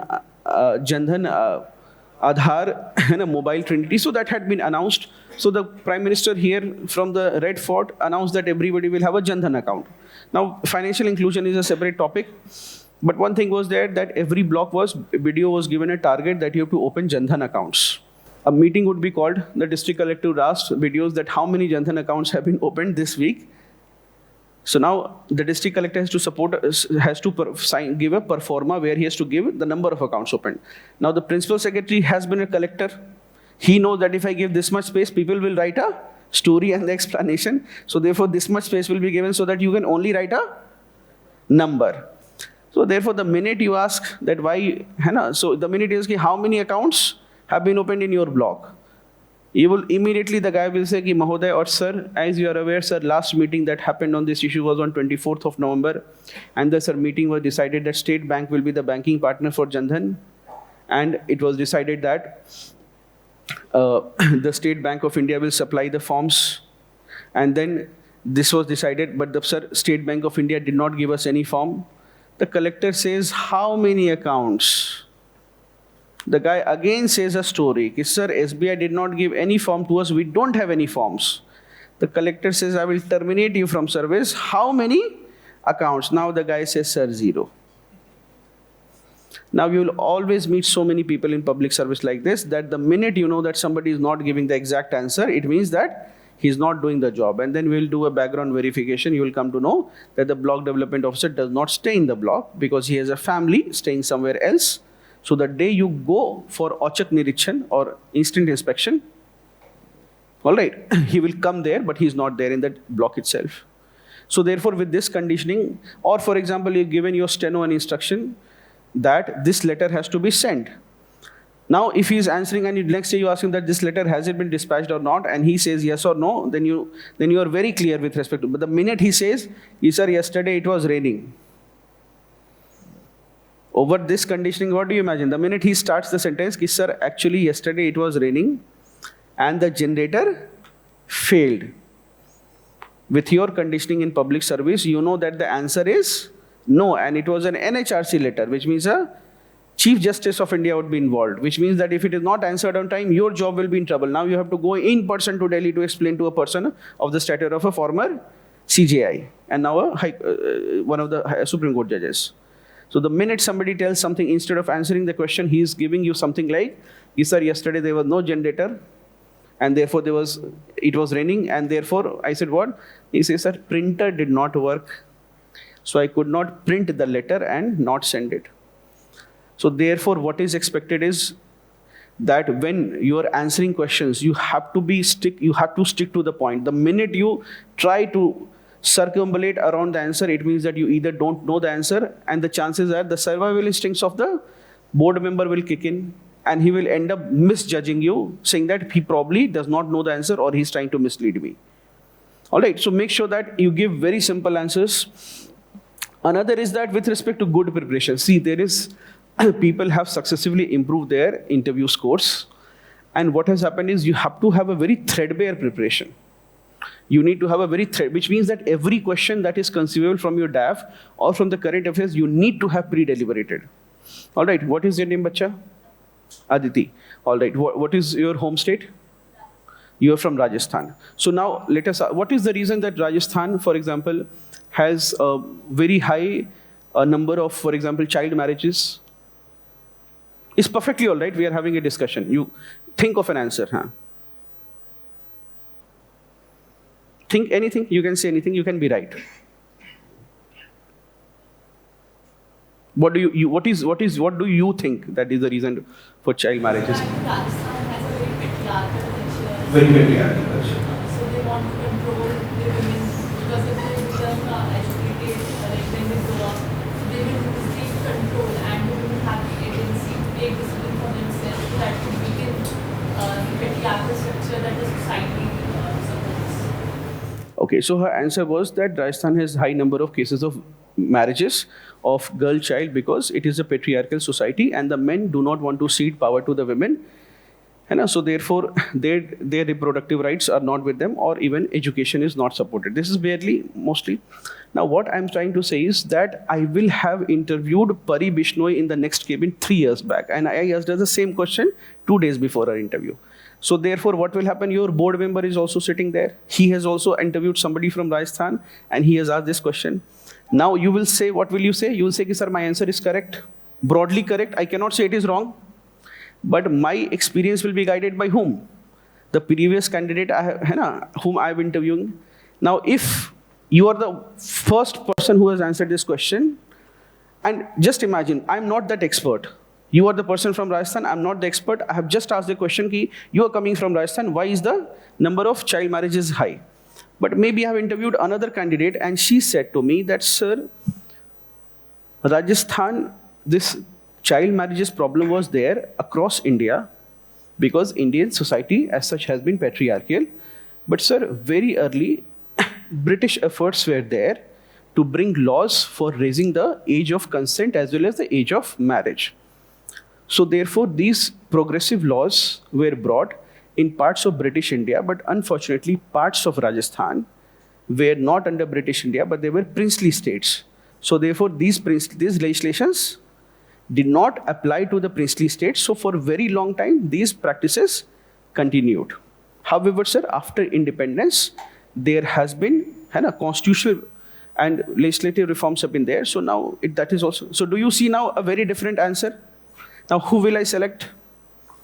Aadhaar, and a mobile trinity, so that had been announced. So the Prime Minister here from the Red Fort announced that everybody will have a Jandhan account. Now, financial inclusion is a separate topic. But one thing was there that every block BDO was given a target that you have to open Jandhan accounts. A meeting would be called. The district collector would ask BDOs that how many Jandhan accounts have been opened this week. So now the district collector has to give a performa where he has to give the number of accounts opened. Now the principal secretary has been a collector. He knows that if I give this much space, people will write a story and the explanation. So therefore this much space will be given so that you can only write a number. So therefore, the minute you ask that why, so the minute is how many accounts have been opened in your block, you will immediately, the guy will say ki Mahoday or sir, as you are aware, sir, last meeting that happened on this issue was on 24th of November, and the sir meeting was decided that State Bank will be the banking partner for Jandhan, and it was decided that the State Bank of India will supply the forms, and then this was decided, but the State Bank of India did not give us any form. The collector says, how many accounts? The guy again says a story. Sir, SBI did not give any form to us. We don't have any forms. The collector says, I will terminate you from service. How many accounts? Now the guy says, sir, 0. Now you will always meet so many people in public service like this, that the minute you know that somebody is not giving the exact answer, it means that he's not doing the job. And then we'll do a background verification. You will come to know that the block development officer does not stay in the block because he has a family staying somewhere else. So the day you go for Ochak Nirichan or instant inspection, all right, he will come there, but he's not there in that block itself. So therefore, with this conditioning, or for example, you've given your steno an instruction that this letter has to be sent. Now, if he is answering and next day you ask him that this letter, has it been dispatched or not, and he says yes or no, then you are very clear with respect to. But the minute he says, yes sir, yesterday it was raining. Over this conditioning, what do you imagine? The minute he starts the sentence, yes sir, actually yesterday it was raining, and the generator failed. With your conditioning in public service, you know that the answer is no, and it was an NHRC letter, which means a Chief Justice of India would be involved, which means that if it is not answered on time, your job will be in trouble. Now you have to go in person to Delhi to explain to a person of the stature of a former CJI and now one of the Supreme Court judges. So the minute somebody tells something, instead of answering the question, he is giving you something like, yes sir, yesterday there was no generator, and therefore it was raining, and therefore I said what? He says, sir, printer did not work, so I could not print the letter and not send it. So therefore, what is expected is that when you are answering questions, you have to stick to the point. The minute you try to circumambulate around the answer, it means that you either don't know the answer, and the chances are the survival instincts of the board member will kick in, and he will end up misjudging you, saying that he probably does not know the answer or he's trying to mislead me. All right, so make sure that you give very simple answers. Another is that with respect to good preparation, see, people have successively improved their interview scores. And what has happened is you have to have a very threadbare preparation. You need to have which means that every question that is conceivable from your DAF or from the current affairs, you need to have pre-deliberated. All right, what is your name, bacha? Aditi. All right, what is your home state? You are from Rajasthan. So now let us, what is the reason that Rajasthan, for example, has a very high number of, for example, child marriages? It's perfectly all right. We are having a discussion. You think of an answer. Huh? Think anything. You can say anything. You can be right. What do you think that is the reason for child marriages? Rajasthan has a very patriarchal culture. Very patriarchal culture. So they want to control the women because if they become educated, like when they grow up, they will lose the control and they will have the agency to take decisions for themselves. So that will weaken the patriarchal structure that the society supports. Okay, so her answer was that Rajasthan has high number of cases of marriages of girl child because it is a patriarchal society and the men do not want to cede power to the women. And so therefore, their reproductive rights are not with them, or even education is not supported. This is barely, mostly. Now, what I'm trying to say is that I will have interviewed Pari Bishnoi in the next cabin 3 years back, and I asked her the same question 2 days before her interview. So therefore, what will happen? Your board member is also sitting there. He has also interviewed somebody from Rajasthan, and he has asked this question. Now you will say, what will you say? You will say, sir, my answer is correct, broadly correct. I cannot say it is wrong. But my experience will be guided by whom? The previous candidate whom I have interviewing. Now, if you are the first person who has answered this question, and just imagine, I'm not that expert. You are the person from Rajasthan, I'm not the expert. I have just asked the question, you are coming from Rajasthan, why is the number of child marriages high? But maybe I have interviewed another candidate and she said to me that, sir, Rajasthan, this child marriages problem was there across India because Indian society as such has been patriarchal. But sir, very early, British efforts were there to bring laws for raising the age of consent as well as the age of marriage. So therefore, these progressive laws were brought in parts of British India, but unfortunately, parts of Rajasthan were not under British India, but they were princely states. So therefore, these legislations did not apply to the princely states. So for a very long time, these practices continued. However, sir, after independence, there has been constitutional and legislative reforms have been there. So now that is also. So do you see now a very different answer? Now who will I select?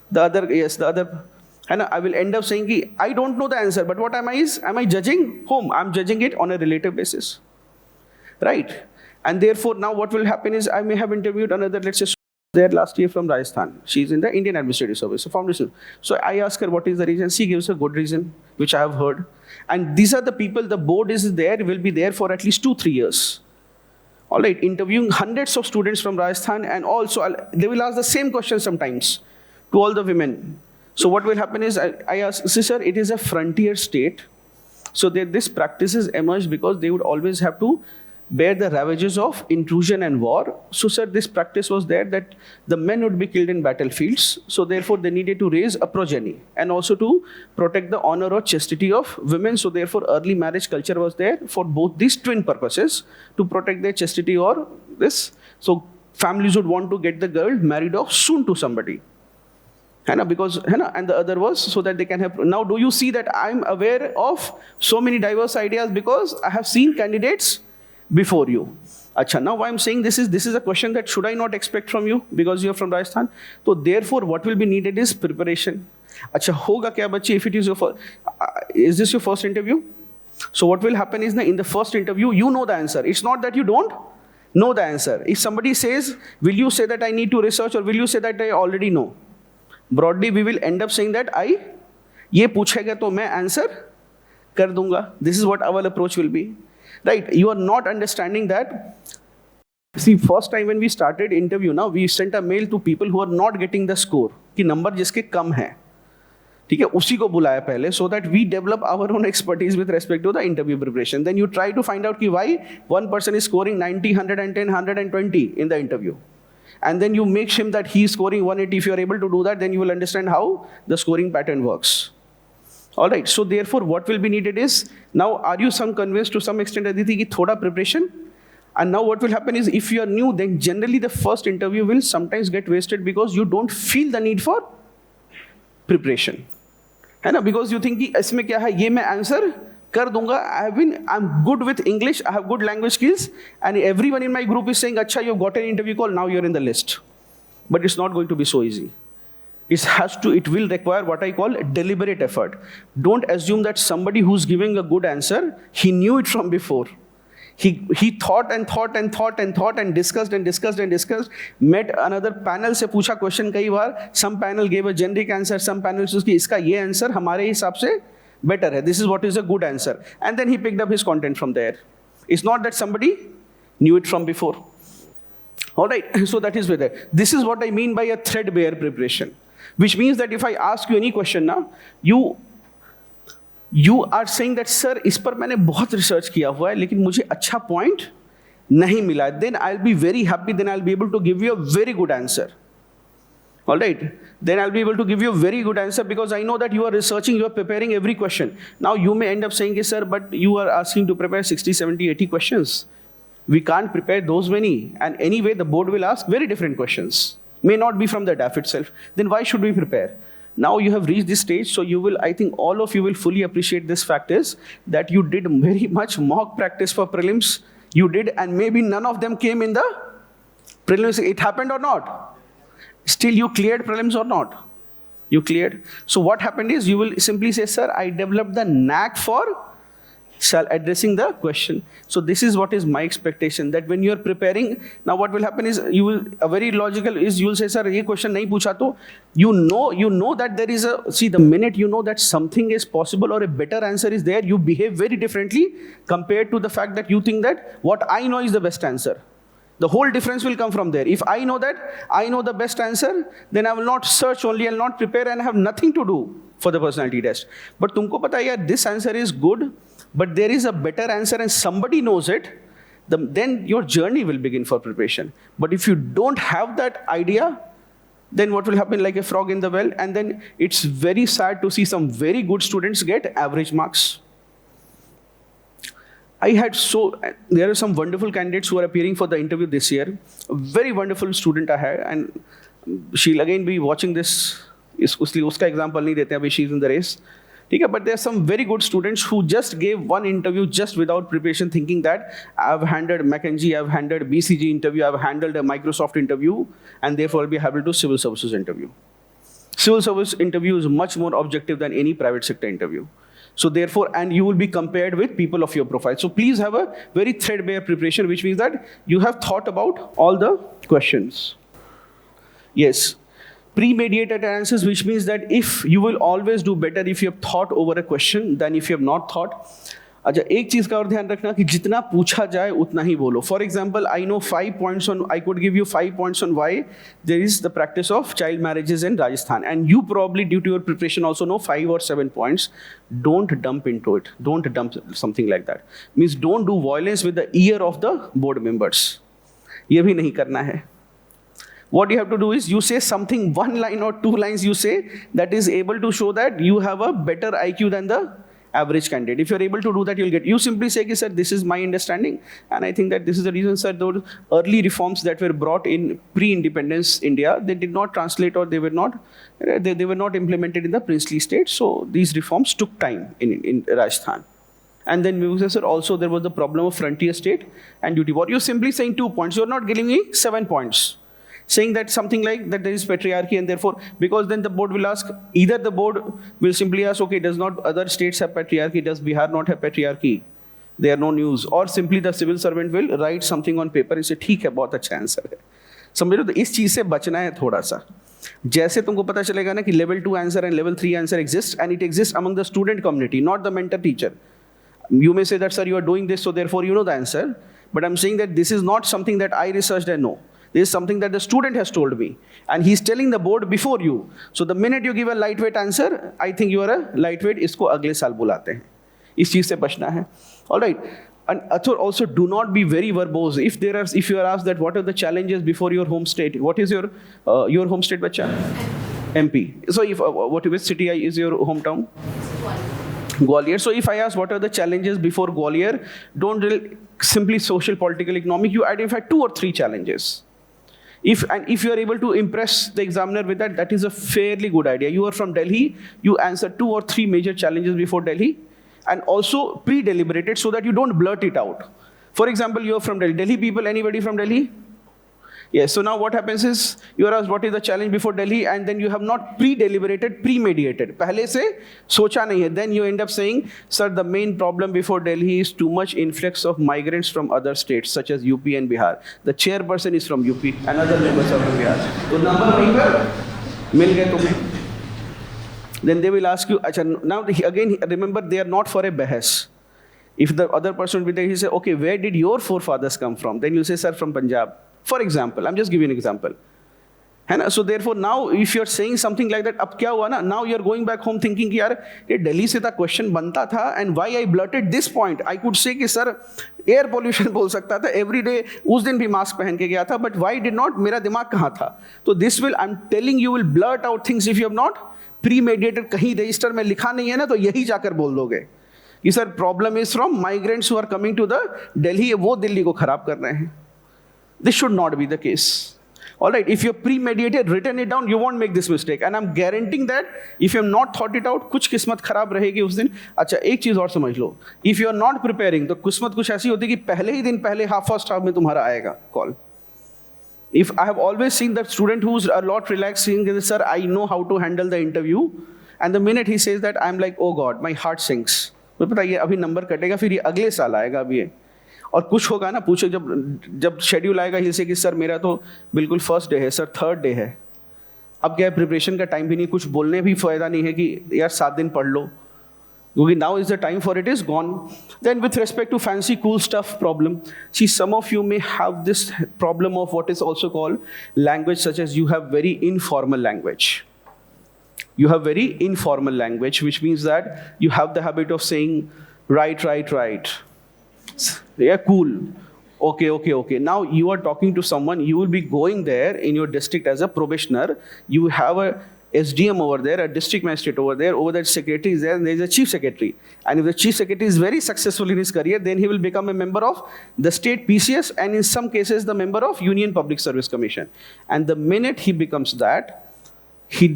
The other, yes, the other. And I will end up saying, I don't know the answer, but what am I judging whom? I'm judging it on a relative basis, right? And therefore, now what will happen is I may have interviewed another, let's say, there last year from Rajasthan. She's in the Indian Administrative Service, so foundation. So I ask her what is the reason. She gives a good reason, which I have heard. And these are the people, the board is there, will be there for at least 2-3 years. All right, interviewing hundreds of students from Rajasthan, and also they will ask the same question sometimes. to all the women. So what will happen is, I ask, sir, it is a frontier state. So this practices emerged because they would always have to bear the ravages of intrusion and war. So sir, this practice was there that the men would be killed in battlefields. So therefore they needed to raise a progeny and also to protect the honor or chastity of women. So therefore early marriage culture was there for both these twin purposes, to protect their chastity or this. So families would want to get the girl married off soon to somebody. Because, and the other was so that they can have. Now do you see that I'm aware of so many diverse ideas because I have seen candidates before you. Acha, now why I'm saying this is a question that should I not expect from you because you're from Rajasthan. So therefore what will be needed is preparation. Acha, hoga kya bachi if it is your first, is this your first interview? So what will happen is in the first interview, you know the answer. It's not that you don't know the answer. If somebody says, will you say that I need to research or will you say that I already know? Broadly, we will end up saying that ye पूछेगा तो मैं answer कर दूंगा. This is what our approach will be. Right, you are not understanding that. See, first time when we started interview, now we sent a mail to people who are not getting the score, कि number जिसके कम है, ठीक है, उसी को बुलाया पहले, so that we develop our own expertise with respect to the interview preparation. Then you try to find out कि why one person is scoring 90, 110, 120 in the interview. And then you make him that he is scoring 180. If you are able to do that, then you will understand how the scoring pattern works. All right, so therefore what will be needed is, now are you some convinced to some extent, Aditi, ki thoda preparation? And now what will happen is, if you are new, then generally the first interview will sometimes get wasted because you don't feel the need for preparation. Because you think, isme kya hai, ye main answer kar dunga. I'm good with English, I have good language skills, and everyone in my group is saying, acha, you've got an interview call, now you're in the list. But it's not going to be so easy. It will require what I call deliberate effort. Don't assume that somebody who's giving a good answer, he knew it from before. He thought and discussed, met another panel se पूछा question कई बार. Some panel gave a generic answer, some panels उसकी इसका ये answer हमारे हिसाब से better है. This is what is a good answer. And then he picked up his content from there. It's not that somebody knew it from before. All right, so that is where there. This is what I mean by a threadbare preparation. Which means that if I ask you any question now, you are saying that, sir, इस पर मैंने बहुत research किया हुआ है, लेकिन मुझे अच्छा point नहीं मिला. Then I'll be very happy. Then I'll be able to give you a very good answer. All right. Then I'll be able to give you a very good answer because I know that you are researching, you are preparing every question. Now you may end up saying, sir, but you are asking to prepare 60, 70, 80 questions. We can't prepare those many. And anyway, the board will ask very different questions. May not be from the DAF itself. Then why should we prepare? Now you have reached this stage, so you will, I think all of you will fully appreciate this fact is that you did very much mock practice for prelims. You did, and maybe none of them came in the prelims. It happened or not? Still you cleared prelims or not? You cleared. So what happened is you will simply say, sir, I developed the knack for addressing the question. So this is what is my expectation, that when you are preparing, now what will happen is you will, a very logical is you will say, sir, ye question nahi pucha to, you know that there is a, see, the minute you know that something is possible or a better answer is there, you behave very differently compared to the fact that you think that what I know is the best answer. The whole difference will come from there. If I know that I know the best answer, then I will not search only, I will not prepare and have nothing to do for the personality test. But tumko pata hai, this answer is good, but there is a better answer and somebody knows it, then your journey will begin for preparation. But if you don't have that idea, then what will happen, like a frog in the well, and then it's very sad to see some very good students get average marks. There are some wonderful candidates who are appearing for the interview this year. A very wonderful student I had, and she'll again be watching this. Uska example nahi dete abhi, she's in the race. But there are some very good students who just gave one interview just without preparation, thinking that I've handled McKinsey, I've handled BCG interview, I've handled a Microsoft interview, and therefore I'll be able to civil services interview. Civil service interview is much more objective than any private sector interview. So therefore, and you will be compared with people of your profile. So please have a very threadbare preparation, which means that you have thought about all the questions. Yes. Premeditated answers, which means that if you will always do better if you have thought over a question than if you have not thought. अच्छा, एक चीज का और ध्यान रखना कि जितना पूछा जाए उतना ही बोलो. For example, I know 5 points on, I could give you 5 points on why there is the practice of child marriages in Rajasthan, and you probably due to your preparation also know 5 or 7 points. Don't dump into it. Don't dump something like that. Means don't do violence with the ear of the board members. ये भी नहीं करना है. What you have to do is you say something, 1 line or 2 lines you say that is able to show that you have a better IQ than the average candidate. If you're able to do that, you'll get. You simply say, sir, this is my understanding, and I think that this is the reason, sir, those early reforms that were brought in pre-independence India, they did not translate, or they were not implemented in the princely state. So these reforms took time in Rajasthan. And then we say, sir, also there was the problem of frontier state and duty war. You're simply saying 2 points. You're not giving me 7 points. Saying that something like that there is patriarchy, and therefore, because then the board will ask, either the board will simply ask, okay, does not other states have patriarchy? Does Bihar not have patriarchy? There are no news. Or simply the civil servant will write something on paper and say, ठीक है, बहुत अच्छा answer है. समझ लो, तो इस चीज़ से बचना है थोड़ा सा. जैसे तुमको पता चलेगा ना कि level 2 answer and level 3 answer exists, and it exists among the student community, not the mentor teacher. You may say that, sir, you are doing this, so therefore you know the answer. But I'm saying that this is not something that I researched and know. This is something that the student has told me, and he's telling the board before you. So the minute you give a lightweight answer, I think you are a lightweight. इसको अगले साल बुलाते हैं. इस चीज़ से बचना है. All right. And also do not be very verbose. If you are asked that what are the challenges before your home state, what is your home state, बच्चा? MP. So if which city is your hometown? Gwalior. So if I ask what are the challenges before Gwalior, don't simply social, political, economic. You identify 2 or 3 challenges. If you are able to impress the examiner with that, that is a fairly good idea. You are from Delhi, you answer 2 or 3 major challenges before Delhi, and also pre-deliberated so that you don't blurt it out. For example, you are from Delhi. Delhi people, anybody from Delhi? Yes, so now what happens is, you are asked what is the challenge before Delhi, and then you have not pre-deliberated, premeditated. पहले से सोचा नहीं है. Then you end up saying, sir, the main problem before Delhi is too much influx of migrants from other states, such as UP and Bihar. The chairperson is from UP, another members are from Bihar. So number paper, मिल गए तुम्हें. Then they will ask you, अच्छा, now again, remember, they are not for a bahas. If the other person will be there, he say, okay, where did your forefathers come from? Then you say, sir, from Punjab. For example, I'm just giving an example. है ना? So therefore now if you're saying something like that, अब क्या हुआ ना? Now you're going back home thinking कि यार ये दिल्ली से था क्वेश्चन बनता था, and why I blurted this point? I could say कि सर एयर पोल्यूशन बोल सकता था, एवरी डे उस दिन भी मास्क पहन के गया था, बट वाई डिड नॉट, मेरा दिमाग कहाँ था? तो this will, I am telling you, will blurt out things if you have not pre mediated. कहीं रजिस्टर में लिखा नहीं है ना, तो यही जाकर बोल दोगे कि sir problem is from migrants who are coming to the Delhi, वो दिल्ली को खराब कर रहे हैं. This should not be the case. All right, if you're premeditated, written it down, you won't make this mistake. And I'm guaranteeing that if you have not thought it out, कुछ किस्मत खराब रहेगी उस दिन. अच्छा, एक चीज़ और समझ लो, if you are not preparing, तो किस्मत कुछ ऐसी होती है कि पहले ही दिन पहले first half में तुम्हारा आएगा call. If I have always seen that student who's a lot relaxed, saying, sir, I know how to handle the interview, and the minute he says that, I'm like, oh God, my heart sinks. मुझे पता है ये अभी number कटेगा, फिर ये अगले साल आएगा अभी ये. और कुछ होगा ना, पूछो जब शेड्यूल आएगा हिल से कि सर मेरा तो बिल्कुल फर्स्ट डे है, सर थर्ड डे है. अब क्या है, प्रिपरेशन का टाइम भी नहीं, कुछ बोलने भी फ़ायदा नहीं है कि यार 7 दिन पढ़ लो, क्योंकि now is the time for it is gone. Then with respect to fancy cool stuff problem, see some of you may have this problem of what is also called language, such as you have very informal language. You have very informal language, which means that you have the habit of saying right. Yeah, cool. Okay. Now you are talking to someone, you will be going there in your district as a probationer. You have a SDM over there, a district magistrate over there, over that secretary is there, and there is a chief secretary. And if the chief secretary is very successful in his career, then he will become a member of the state PCS, and in some cases the member of Union Public Service Commission. And the minute he becomes that, he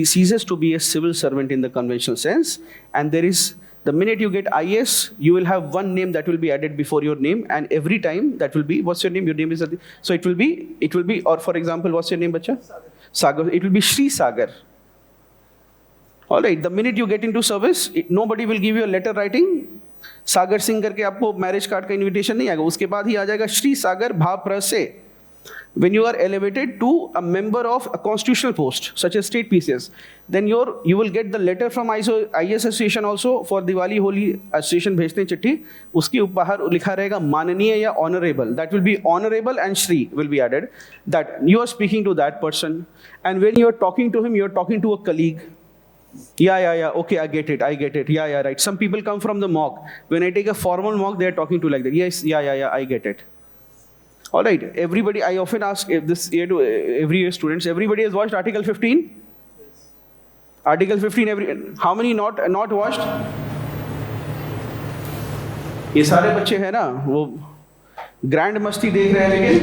ceases to be a civil servant in the conventional sense, and there is, the minute you get IAS, you will have one name that will be added before your name, and every time that will be, what's your name? Your name is, so it will be, or for example, what's your name, bacha? Sagar. It will be Shri Sagar. All right, the minute you get into service, nobody will give you a letter writing Sagar Singh करके आपको marriage card का invitation नहीं आएगा, उसके बाद ही आ जाएगा श्री सागर भाप्र से. When you are elevated to a member of a constitutional post, such as state PCS, then you will get the letter from IAS Association also for Diwali Holi Association भेजते हैं चिट्ठी, उसके ऊपर लिखा रहेगा माननीय या honorable. That will be honorable and Shri will be added. That you are speaking to that person, and when you are talking to him, you are talking to a colleague. Yeah. Okay, I get it. Yeah, right. Some people come from the mock. When I take a formal mock, they are talking to like that. Yes, yeah, I get it. All right, everybody, I often ask this year to every year students, everybody has watched Article 15? Yes. Article 15, how many not watched? ये सारे बच्चे हैं ना, वो grand मस्ती देख रहे हैं लेकिन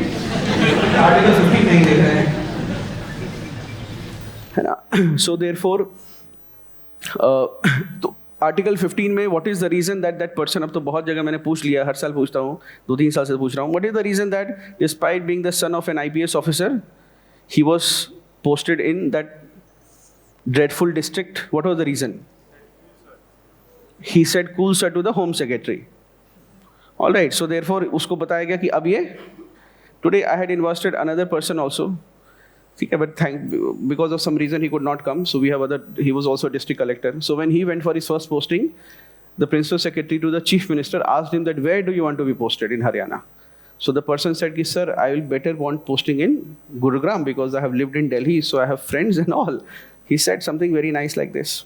Article 15 नहीं देख रहे हैं, है ना? So therefore, तो आर्टिकल 15 में what is the reason that person, अब तो बहुत जगह मैंने पूछ लिया, हर साल पूछता हूँ, 2-3 साल से पूछ रहा हूँ, what is the reason that despite being the son of an IPS officer he was posted in that dreadful district? What was the reason? He said cool sir to the home secretary. Alright, so therefore उसको बताया गया कि अब ये today I had invested another person also, ठीक है, but because of some reason he could not come, so he was also a district collector. So when he went for his first posting, the principal secretary to the chief minister asked him that where do you want to be posted in Haryana? So the person said, sir, I will better want posting in Gurugram because I have lived in Delhi, so I have friends and all. He said something very nice like this.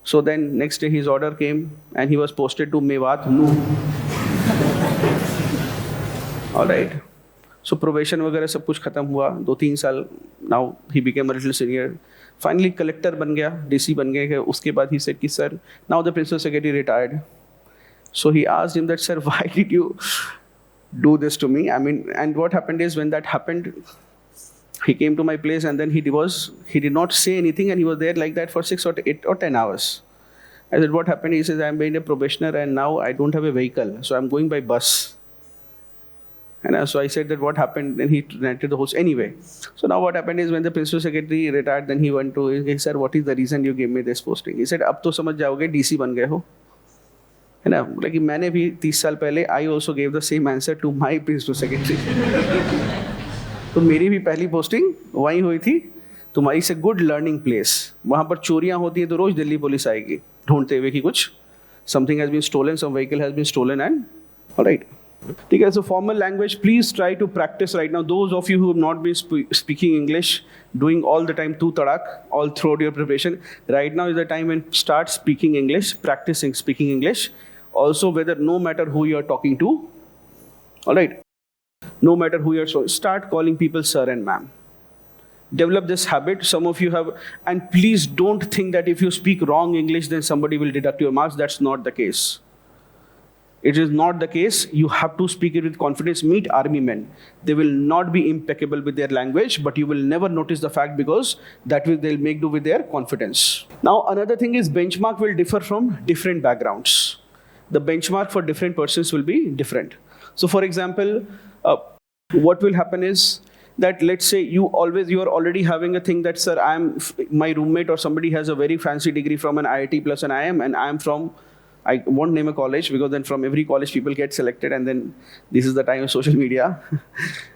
So then next day his order came and he was posted to Mewat. All right. So probation वगैरह सब कुछ खत्म हुआ, 2-3 साल, now he became a little senior. Finally collector बन गया, DC बन गए. उसके बाद he said कि sir, now the principal secretary retired. So he asked him that, sir, why did you do this to me? I mean, and what happened is when that happened, he came to my place and then he did not say anything and he was there like that for 6 or 8 or 10 hours. I said, what happened? He says, I'm being a probationer and now I don't have a vehicle, so I'm going by bus. And so I said that what happened, and he rented the host anyway. So now what happened is when the principal secretary retired, then he went to, he said, what is the reason you gave me this posting? He said, अब तो समझ जाओगे, DC बन गए हो, है ना? लेकिन मैंने भी 30 साल पहले I also gave the same answer to my principal secretary. तो मेरी भी पहली पोस्टिंग वहीं हुई थी. तुम्हारी से गुड लर्निंग प्लेस, वहाँ पर चोरियाँ होती हैं तो रोज दिल्ली पुलिस आएगी ढूंढते हुए कि कुछ something has been stolen, some vehicle has been stolen, and all right. ठीक है, so formal language, please try to practice right now. Those of you who have not been speaking English, doing all the time tu tadak, all throughout your preparation, right now is the time when start speaking English, practicing speaking English. Also, whether no matter who you are talking to, all right, no matter who you are, start calling people sir and ma'am. Develop this habit. Some of you have, and please don't think that if you speak wrong English, then somebody will deduct your marks. That's not the case. It is not the case. You have to speak it with confidence. Meet army men. They will not be impeccable with their language, but you will never notice the fact because they'll make do with their confidence. Now, another thing is benchmark will differ from different backgrounds. The benchmark for different persons will be different. So, for example, what will happen is that let's say you are already having a thing that, sir, my roommate or somebody has a very fancy degree from an IIT plus an IIM, and I am from, I won't name a college because then from every college people get selected, and then this is the time of social media.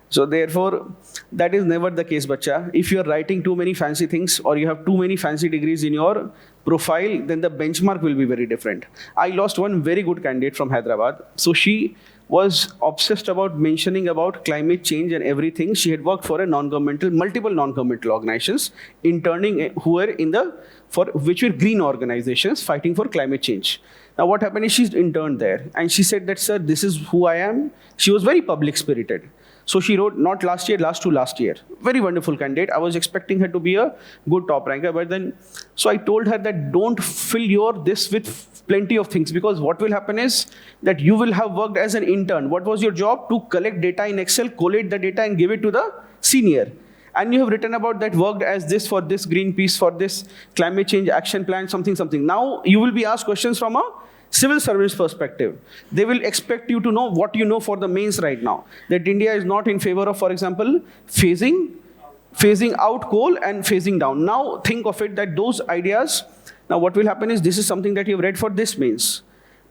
So therefore, that is never the case, bacha. If you are writing too many fancy things or you have too many fancy degrees in your profile, then the benchmark will be very different. I lost one very good candidate from Hyderabad. So she was obsessed about mentioning about climate change and everything. She had worked for a multiple non-governmental organizations, interning which were green organizations fighting for climate change. Now what happened is she interned there and she said that, sir, this is who I am. She was very public spirited. So she wrote, not last year, last year. Very wonderful candidate. I was expecting her to be a good top ranker, but then, so I told her that don't fill this with plenty of things, because what will happen is that you will have worked as an intern. What was your job? To collect data in Excel, collate the data and give it to the senior. And you have written about that, worked as this for this Greenpeace, for this climate change action plan, something. Now you will be asked questions from a civil service perspective. They will expect you to know what you know for the mains right now. That India is not in favor of, for example, phasing out coal and phasing down. Now think of it that those ideas, now what will happen is this is something that you've read for this mains.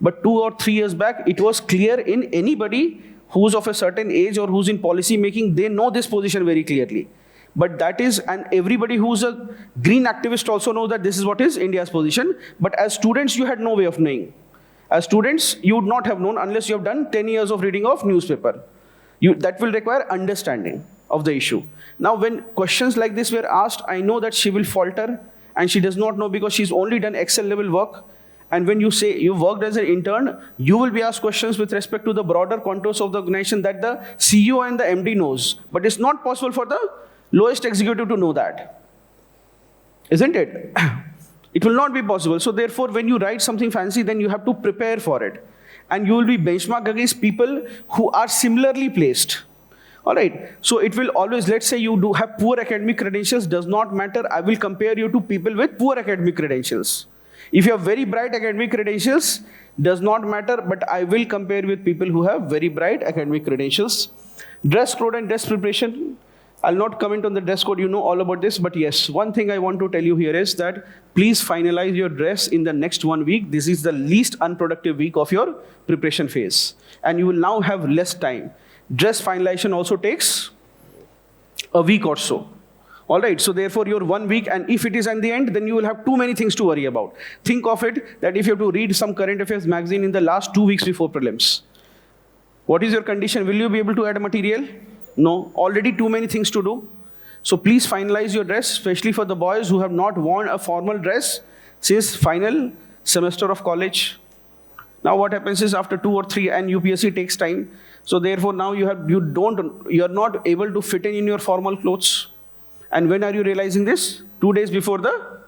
But 2 or 3 years back, it was clear in anybody who's of a certain age or who's in policy making, they know this position very clearly. But that is, and everybody who's a green activist also knows that this is what is India's position. But as students, you had no way of knowing. As students, you would not have known unless you have done 10 years of reading of newspaper. That will require understanding of the issue. Now, when questions like this were asked, I know that she will falter and she does not know because she's only done Excel level work. And when you say you worked as an intern, you will be asked questions with respect to the broader contours of the organization that the CEO and the MD knows. But it's not possible for the lowest executive to know that. Isn't it? It will not be possible. So therefore, when you write something fancy, then you have to prepare for it. And you will be benchmarked against people who are similarly placed. All right. So it will always, let's say you do have poor academic credentials, does not matter. I will compare you to people with poor academic credentials. If you have very bright academic credentials, does not matter, but I will compare with people who have very bright academic credentials. Dress code and dress preparation. I'll not comment on the dress code, you know all about this, but yes, one thing I want to tell you here is that please finalize your dress in the next 1 week. This is the least unproductive week of your preparation phase. And you will now have less time. Dress finalization also takes a week or so. All right, so therefore your 1 week, and if it is at the end, then you will have too many things to worry about. Think of it that if you have to read some current affairs magazine in the last 2 weeks before prelims, what is your condition? Will you be able to add material? No, already too many things to do. So please finalize your dress, especially for the boys who have not worn a formal dress since final semester of college. Now what happens is after 2 or 3, and UPSC takes time. So therefore now you are not able to fit in your formal clothes. And when are you realizing this? 2 days before the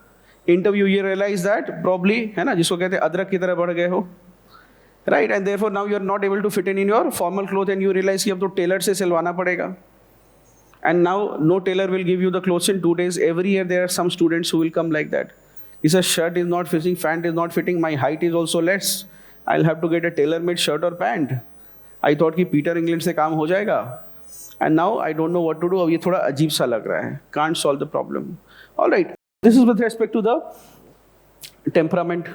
interview, you realize that probably, है ना, जिसको कहते हैं अदरक की तरह बढ़ गए हो. Right, and therefore now you are not able to fit in your formal clothes, and you realize कि अब तो tailor से सिलवाना पड़ेगा. And now no tailor will give you the clothes in 2 days. Every year there are some students who will come like that. He says shirt is not fitting, pant is not fitting, my height is also less. I'll have to get a tailor-made shirt or pant. I thought कि Peter England से काम हो जाएगा. And now I don't know what to do. अब ये थोड़ा अजीब सा लग रहा है. Can't solve the problem. All right. This is with respect to the temperament.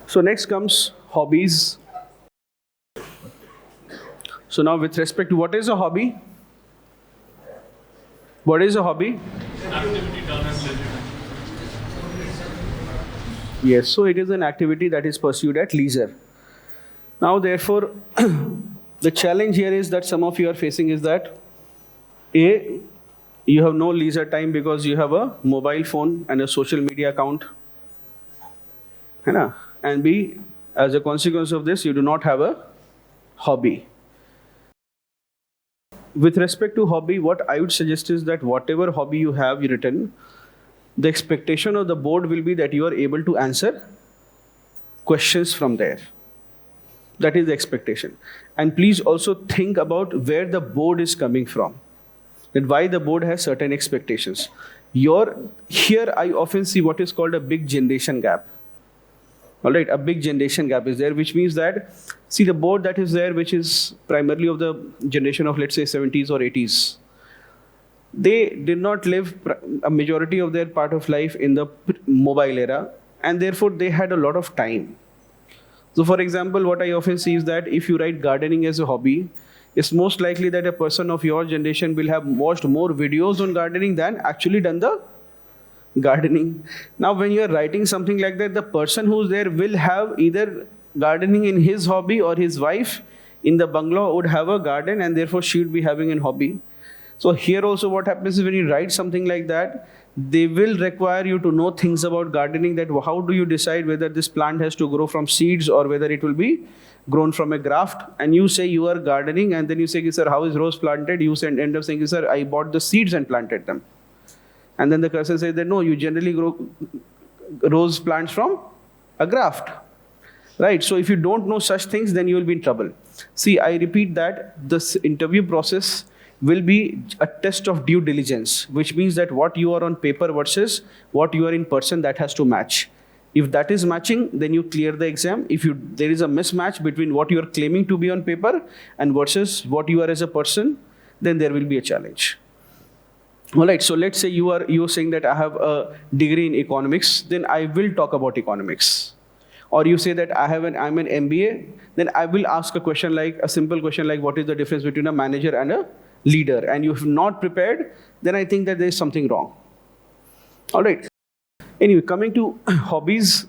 So next comes hobbies. So now with respect to what is a hobby? What is a hobby? Activity done at leisure time. Yes, so it is an activity that is pursued at leisure. Now therefore, the challenge here is that some of you are facing is that A, you have no leisure time because you have a mobile phone and a social media account. And B, as a consequence of this, you do not have a hobby. With respect to hobby, what I would suggest is that whatever hobby you have written, the expectation of the board will be that you are able to answer questions from there. That is the expectation. And please also think about where the board is coming from. That why the board has certain expectations. Here I often see what is called a big generation gap. All right, a big generation gap is there, which means that, see the board that is there, which is primarily of the generation of, let's say, 70s or 80s. They did not live a majority of their part of life in the mobile era, and therefore they had a lot of time. So for example, what I often see is that if you write gardening as a hobby, it's most likely that a person of your generation will have watched more videos on gardening than actually done the gardening. Now when you are writing something like that, the person who's there will have either gardening in his hobby, or his wife in the bungalow would have a garden, and therefore she would be having a hobby. So here also what happens is when you write something like that, they will require you to know things about gardening, that how do you decide whether this plant has to grow from seeds or whether it will be grown from a graft. And you say you are gardening, and then you say, sir, how is rose planted? You end up saying, sir, I bought the seeds and planted them. And then the person says that no, you generally grow rose plants from a graft. Right? So if you don't know such things, then you will be in trouble. See, I repeat that this interview process will be a test of due diligence, which means that what you are on paper versus what you are in person, that has to match. If that is matching, then you clear the exam. If there is a mismatch between what you are claiming to be on paper and versus what you are as a person, then there will be a challenge. All right, so let's say you are saying that I have a degree in economics, then I will talk about economics. or you say that I'm an MBA, then I will ask a simple question like, what is the difference between a manager and a leader? And you have not prepared, then I think that there is something wrong. All right. Anyway, coming to hobbies,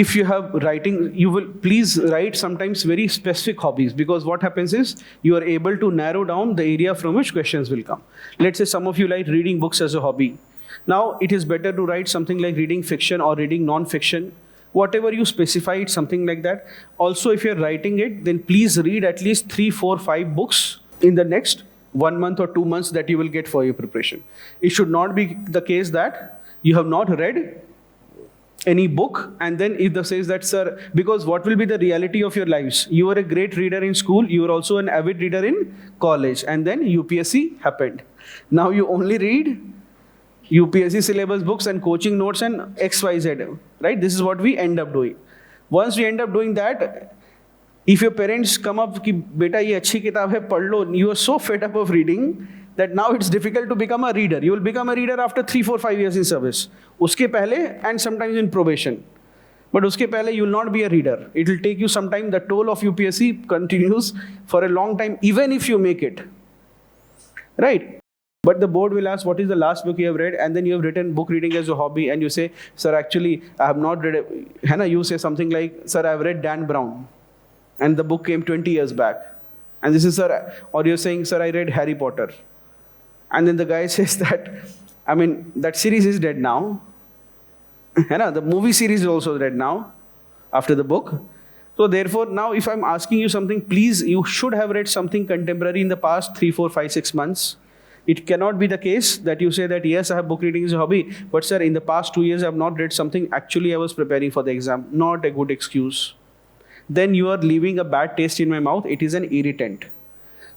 if you have writing, you will please write sometimes very specific hobbies, because what happens is you are able to narrow down the area from which questions will come. Let's say some of you like reading books as a hobby. Now it is better to write something like reading fiction or reading non-fiction. Whatever you specify, it's something like that. Also, if you're writing it, then please read at least 3, 4, 5 books in the next 1 month or 2 months that you will get for your preparation. It should not be the case that you have not read any book, and then if they says that, sir, because what will be the reality of your lives? You were a great reader in school, you were also an avid reader in college, and then UPSC happened. Now you only read UPSC syllabus books and coaching notes and XYZ, right? This is what we end up doing. Once we end up doing that, if your parents come up ki beta ye achhi kitab hai, padh lo, you are so fed up of reading that now it's difficult to become a reader. You will become a reader after 3, 4, 5 years in service. Uske pehle, and sometimes in probation. But uske pehle you will not be a reader. It will take you some time. The toll of UPSC continues for a long time, even if you make it. Right? But the board will ask, what is the last book you have read? And then you have written book reading as a hobby, and you say, sir, actually, I have not read it. Hannah, you say something like, sir, I have read Dan Brown. And the book came 20 years back. And this is, sir, or you're saying, sir, I read Harry Potter. And then the guy says that, I mean, that series is dead now. The movie series is also dead now, after the book. So therefore, now if I'm asking you something, please, you should have read something contemporary in the past 3, 4, 5, 6 months. It cannot be the case that you say that, yes, I have book reading as a hobby, but sir, in the past 2 years, I have not read something. Actually, I was preparing for the exam. Not a good excuse. Then you are leaving a bad taste in my mouth. It is an irritant.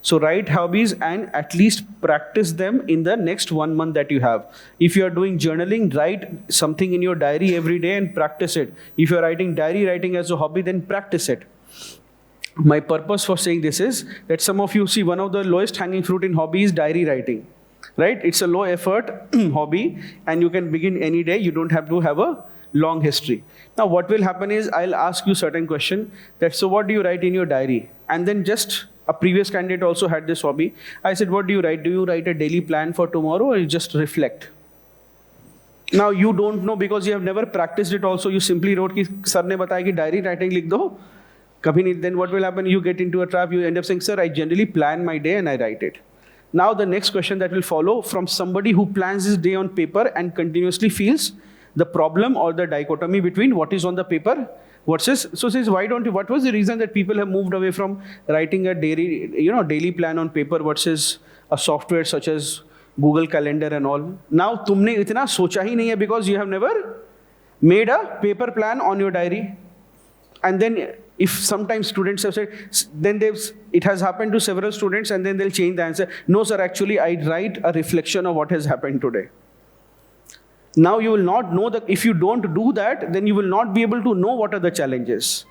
So write hobbies and at least practice them in the next 1 month that you have. If you are doing journaling, write something in your diary every day and practice it. If you are writing diary writing as a hobby, then practice it. My purpose for saying this is that some of you see one of the lowest hanging fruit in hobby is diary writing. Right? It's a low effort hobby and you can begin any day. You don't have to have a long history. Now what will happen is I'll ask you certain question that, so what do you write in your diary? And then just a previous candidate also had this hobby. I said, what do you write? Do you write a daily plan for tomorrow or you just reflect? Now you don't know because you have never practiced it also. You simply wrote ki sir ne bataya ki diary writing likh do. Kabhi nahi. Then what will happen? You get into a trap. You end up saying, sir, I generally plan my day and I write it. Now the next question that will follow from somebody who plans his day on paper and continuously feels the problem or the dichotomy between what is on the paper versus, so says, why don't you, what was the reason that people have moved away from writing a daily plan on paper versus a software such as Google Calendar and all? Now, तुमने इतना सोचा ही नहीं है because you have never made a paper plan on your diary. And then if sometimes students have said, then it has happened to several students and then they'll change the answer. No sir, actually I write a reflection of what has happened today. Now you will not know that if you don't do that, then you will not be able to know what are the challenges.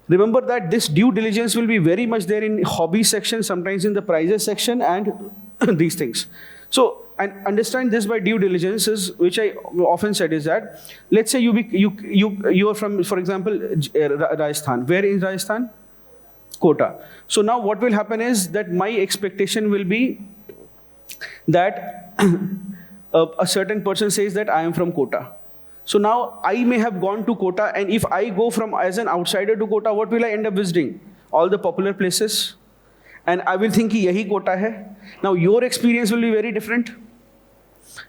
Remember that this due diligence will be very much there in hobby section, sometimes in the prizes section and these things. So, and understand this by due diligence is, which I often said is that, let's say you are from, for example, Rajasthan. Where in Rajasthan? Kota. So now what will happen is that my expectation will be that a certain person says that I am from Kota. So now I may have gone to Kota, and if I go from as an outsider to Kota, what will I end up visiting? All the popular places. And I will think yahi Kota hai. Now your experience will be very different.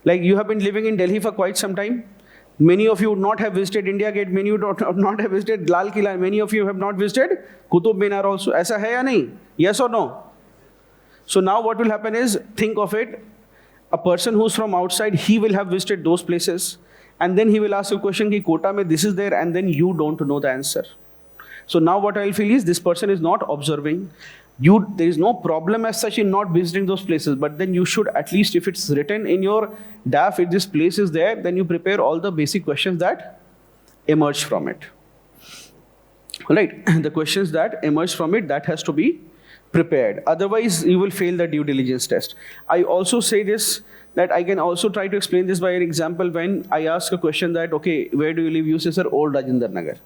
Like you have been living in Delhi for quite some time. Many of you would not have visited India Gate, many of you would not have visited Lal Killa, many of you have not visited Qutub Minar also. Aisa hai ya nahi? Yes or no? So now what will happen is, think of it, a person who's from outside, he will have visited those places. And then he will ask a question, ki Kota mein this is there, and then you don't know the answer. So now what I'll feel is, this person is not observing. There is no problem as such in not visiting those places, but then you should, at least if it's written in your DAF, if this place is there, then you prepare all the basic questions that emerge from it. All right, the questions that emerge from it, that has to be prepared. Otherwise, you will fail the due diligence test. I also say this, that I can also try to explain this by an example when I ask a question that, okay, where do you live? You say, sir, Old Rajendra Nagar.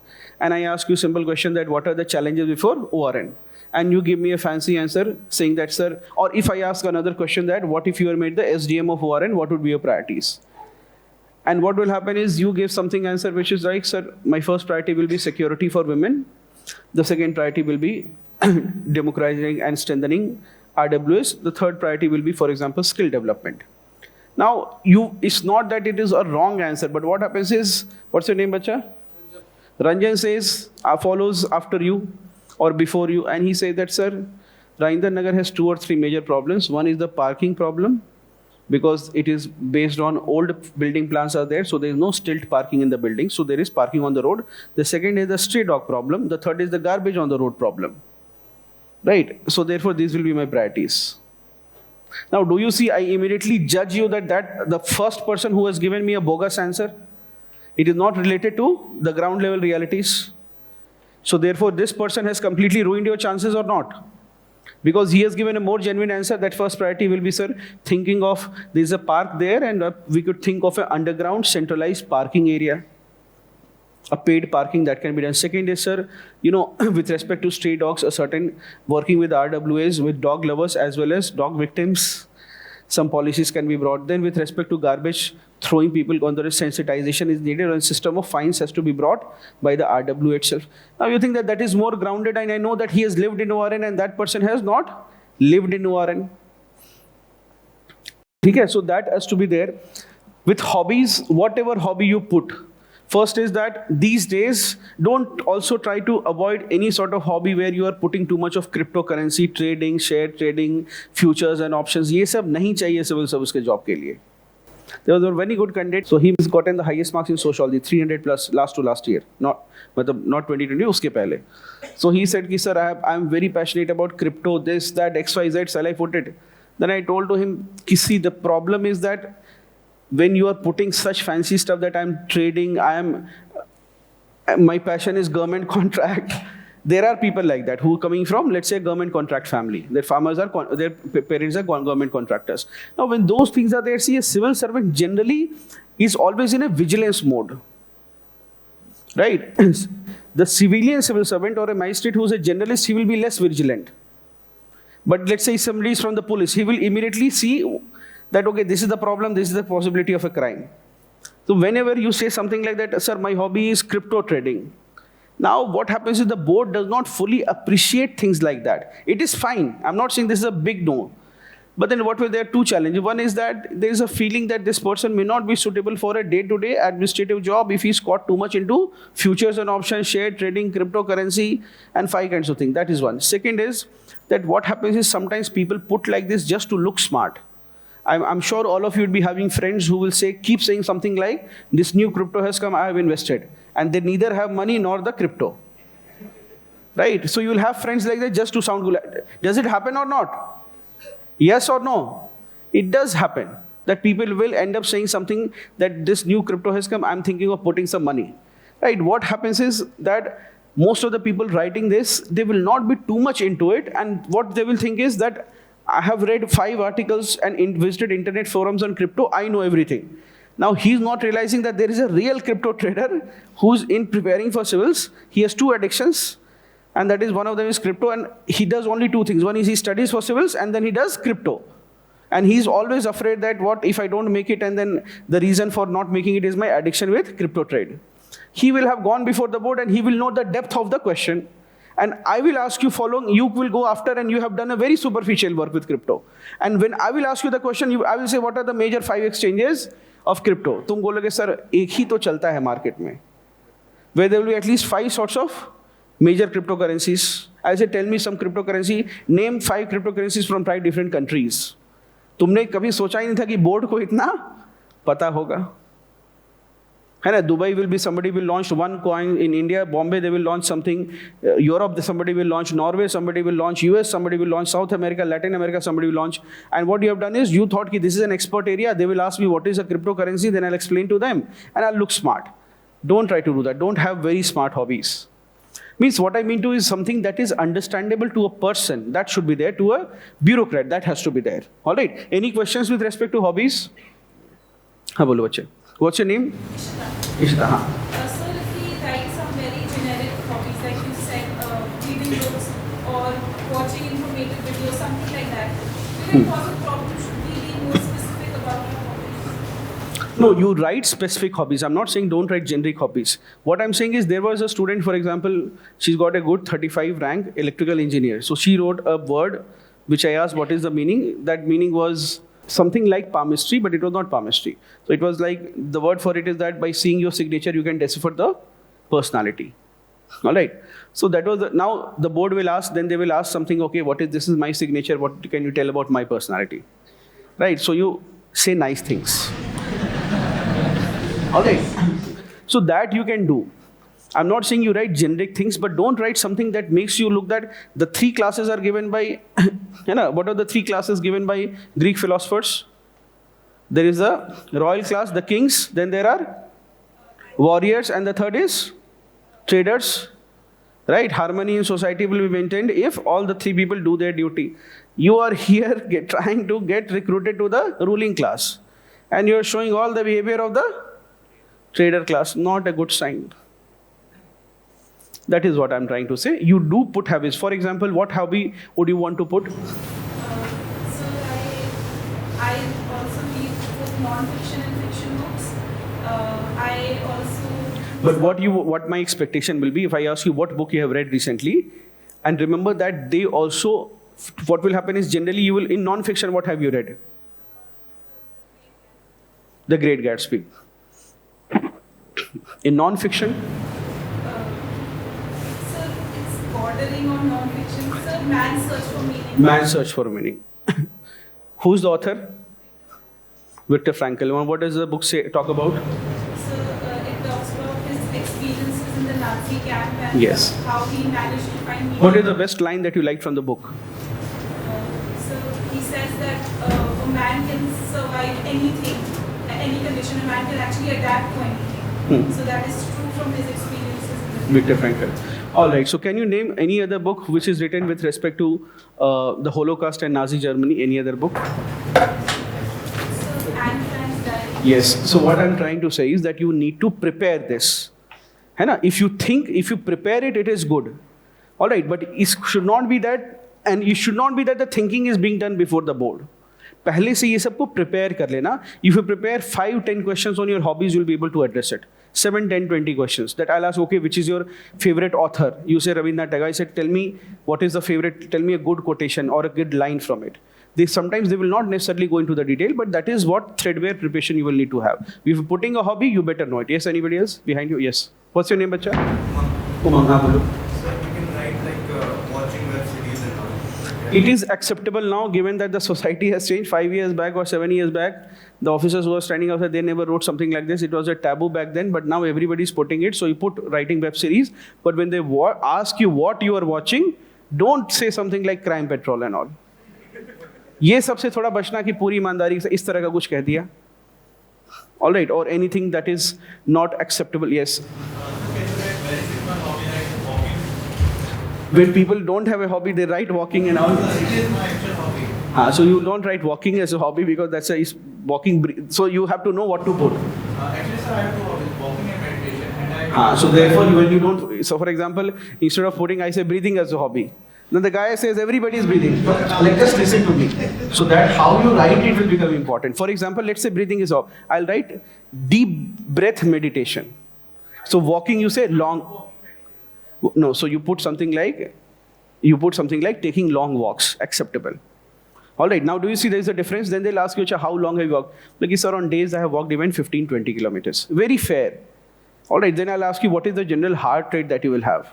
And I ask you a simple question that, what are the challenges before ORN? And you give me a fancy answer saying that, sir, or if I ask another question that, what if you were made the SDM of ORN, what would be your priorities? And what will happen is you give something answer which is like, sir, my first priority will be security for women. The second priority will be democratizing and strengthening RWS. The third priority will be, for example, skill development. Now, it's not that it is a wrong answer, but what happens is, what's your name, bacha? Ranjan says, follows after you or before you, and he says that, sir, Rajendra Nagar has 2 or 3 major problems. One is the parking problem, because it is based on old building plans are there, so there is no stilt parking in the building, so there is parking on the road. The second is the stray dog problem. The third is the garbage on the road problem. Right? So therefore, these will be my priorities. Now, do you see, I immediately judge you that the first person who has given me a bogus answer, it is not related to the ground level realities. So therefore, this person has completely ruined your chances or not? Because he has given a more genuine answer. That first priority will be, sir, thinking of, there's a park there and we could think of an underground centralized parking area. A paid parking that can be done. Second is, sir, with respect to stray dogs, a certain working with RWAs, with dog lovers as well as dog victims, some policies can be brought. Then with respect to garbage, throwing people on the sensitization is needed, and system of fines has to be brought by the RWA itself. Now you think that is more grounded, and I know that he has lived in ORN and that person has not lived in ORN. Okay, so that has to be there. With hobbies, whatever hobby you put, first is that these days, don't also try to avoid any sort of hobby where you are putting too much of cryptocurrency trading, share trading, futures and options. ये सब नहीं चाहिए civil service के job के लिए. There was a very good candidate, so he has gotten the highest marks in sociology, 300 plus last year, not 2020, उसके पहले. So he said, sir, I am very passionate about crypto, this, that, XYZ, shall I put it? Then I told to him, see, the problem is that when you are putting such fancy stuff that I'm trading, my passion is government contract. There are people like that who are coming from, let's say, government contract family. Their their parents are government contractors. Now, when those things are there, see, a civil servant generally is always in a vigilance mode. Right? The civilian civil servant or a magistrate who is a generalist, he will be less vigilant. But let's say somebody is from the police, he will immediately see that, okay, this is the problem, this is the possibility of a crime. So whenever you say something like that, sir, my hobby is crypto trading. Now what happens is the board does not fully appreciate things like that. It is fine. I'm not saying this is a big no. But then what were there? 2 challenges. One is that there is a feeling that this person may not be suitable for a day-to-day administrative job if he's caught too much into futures and options, share trading, cryptocurrency, and 5 kinds of things. That is one. Second is that what happens is sometimes people put like this just to look smart. I'm sure all of you would be having friends who will say, keep saying something like, this new crypto has come, I have invested. And they neither have money nor the crypto. Right? So you will have friends like that just to sound good. Does it happen or not? Yes or no? It does happen. That people will end up saying something that this new crypto has come, I'm thinking of putting some money. Right? What happens is that most of the people writing this, they will not be too much into it. And what they will think is that I have read 5 articles and visited internet forums on crypto, I know everything. Now he's not realizing that there is a real crypto trader who's in preparing for civils. He has 2 addictions, and that is one of them is crypto, and he does only 2 things. One is he studies for civils and then he does crypto. And he's always afraid that what if I don't make it, and then the reason for not making it is my addiction with crypto trade. He will have gone before the board and he will know the depth of the question. And I will ask you following, you will go after and you have done a very superficial work with crypto. And when I will ask you the question, I will say, what are the major 5 exchanges of crypto? Tum bologe, sir, ek hi to chalta hai market mein. Where there will be at least 5 sorts of major cryptocurrencies. I say, tell me some cryptocurrency, name 5 cryptocurrencies from 5 different countries. तुमने कभी सोचा ही नहीं था कि board को इतना पता होगा. है ना, Dubai will be, somebody will launch one coin. In India, Bombay, they will launch something. Europe, somebody will launch. Norway, somebody will launch. US, somebody will launch. South America, Latin America, somebody will launch. And what you have done is, you thought that this is an expert area. They will ask me what is a cryptocurrency. Then I'll explain to them. And I'll look smart. Don't try to do that. Don't have very smart hobbies. Means what I mean to is something that is understandable to a person, that should be there. To a bureaucrat, that has to be there. All right. Any questions with respect to hobbies? हाँ बोलो बच्चे. What's your name? Ishita. हाँ. So if we write some very generic hobbies, like you said, reading books or watching informative videos, something like that, will it cause a problem? Should we be more specific about our hobbies? No, you write specific hobbies. I'm not saying don't write generic hobbies. What I'm saying is there was a student, for example, she's got a good 35 rank electrical engineer. So she wrote a word which I asked what is the meaning. That meaning was something like palmistry, but it was not palmistry. So it was like, the word for it is that by seeing your signature, you can decipher the personality. All right. So that was, now the board will ask, then they will ask something, okay, this is my signature, what can you tell about my personality? Right. So you say nice things. All right. So that you can do. I'm not saying you write generic things, but don't write something that makes you look that the 3 classes are given by, what are the 3 classes given by Greek philosophers? There is the royal class, the kings, then there are warriors, and the third is traders. Right? Harmony in society will be maintained if all the 3 people do their duty. You are here trying to get recruited to the ruling class, and you are showing all the behavior of the trader class. Not a good sign. That is what I'm trying to say. You do put habits. For example, what hobby would you want to put? So I also read both non-fiction and fiction books. I also. But what my expectation will be if I ask you what book you have read recently, and remember that they also, what will happen is generally you will, in non-fiction, what have you read? The Great Gatsby. In non-fiction? Sir, it's bordering on non-fiction. Sir, Man's Search for Meaning. Man's Search for Meaning. Who's the author? Viktor Frankl. What does the book talk about? So it talks about his experiences in the Nazi camp and Yes. how he managed to find meaning. What is the best line that you liked from the book? So he says that a man can survive anything, any condition. A man can actually adapt to anything. So that is true from his experiences. Viktor Frankl. All right. So can you name any other book which is written with respect to the Holocaust and Nazi Germany? Any other book? So Anne Frank's diary. Yes. So what I'm trying to say is that you need to prepare this. है ना? If you prepare it, it is good. All right. But it should not be that, and it should not be that the thinking is being done before the board. पहले से ये सबको prepare कर लेना. If you prepare 5-10 questions on your hobbies, you'll be able to address it. 7, 10, 20 questions that I'll ask, okay, which is your favorite author? You say Rabindranath Tagore. I said, tell me what is the favorite, tell me a good quotation or a good line from it. Sometimes they will not necessarily go into the detail, but that is what threadbare preparation you will need to have. If you're putting a hobby, you better know it. Yes, anybody else behind you? Yes. What's your name, bacha? Umang. हाँ बोलो. Sir, you can write like watching web series and all. It is acceptable now, given that the society has changed. 5 years back or 7 years back, the officers who were standing outside, they never wrote something like this. It was a taboo back then, but now everybody is putting it. So you put writing web series, but when they ask you what you are watching, don't say something like Crime Patrol and all. ये सबसे थोड़ा बचना कि पूरी ईमानदारी से इस तरह का कुछ कह दिया. All right, or anything that is not acceptable. Yes. When people don't have a hobby, they write walking and all. It is my actual hobby. So you don't write walking as a hobby because that's a walking. So you have to know what to put. Actually, sir, I have two hobbies: walking and meditation. And So therefore, when you don't. So for example, instead of putting, I say breathing as a hobby. Then the guy says everybody is breathing. But let us listen to me. So that how you write it will become important. For example, let's say breathing is off. I'll write deep breath meditation. So walking, you say long. No, so you put something like taking long walks, acceptable. All right, now do you see there is a difference? Then they'll ask you, how long have you walked? Like, sir, on days I have walked even 15, 20 kilometers. Very fair. All right, then I'll ask you, what is the general heart rate that you will have?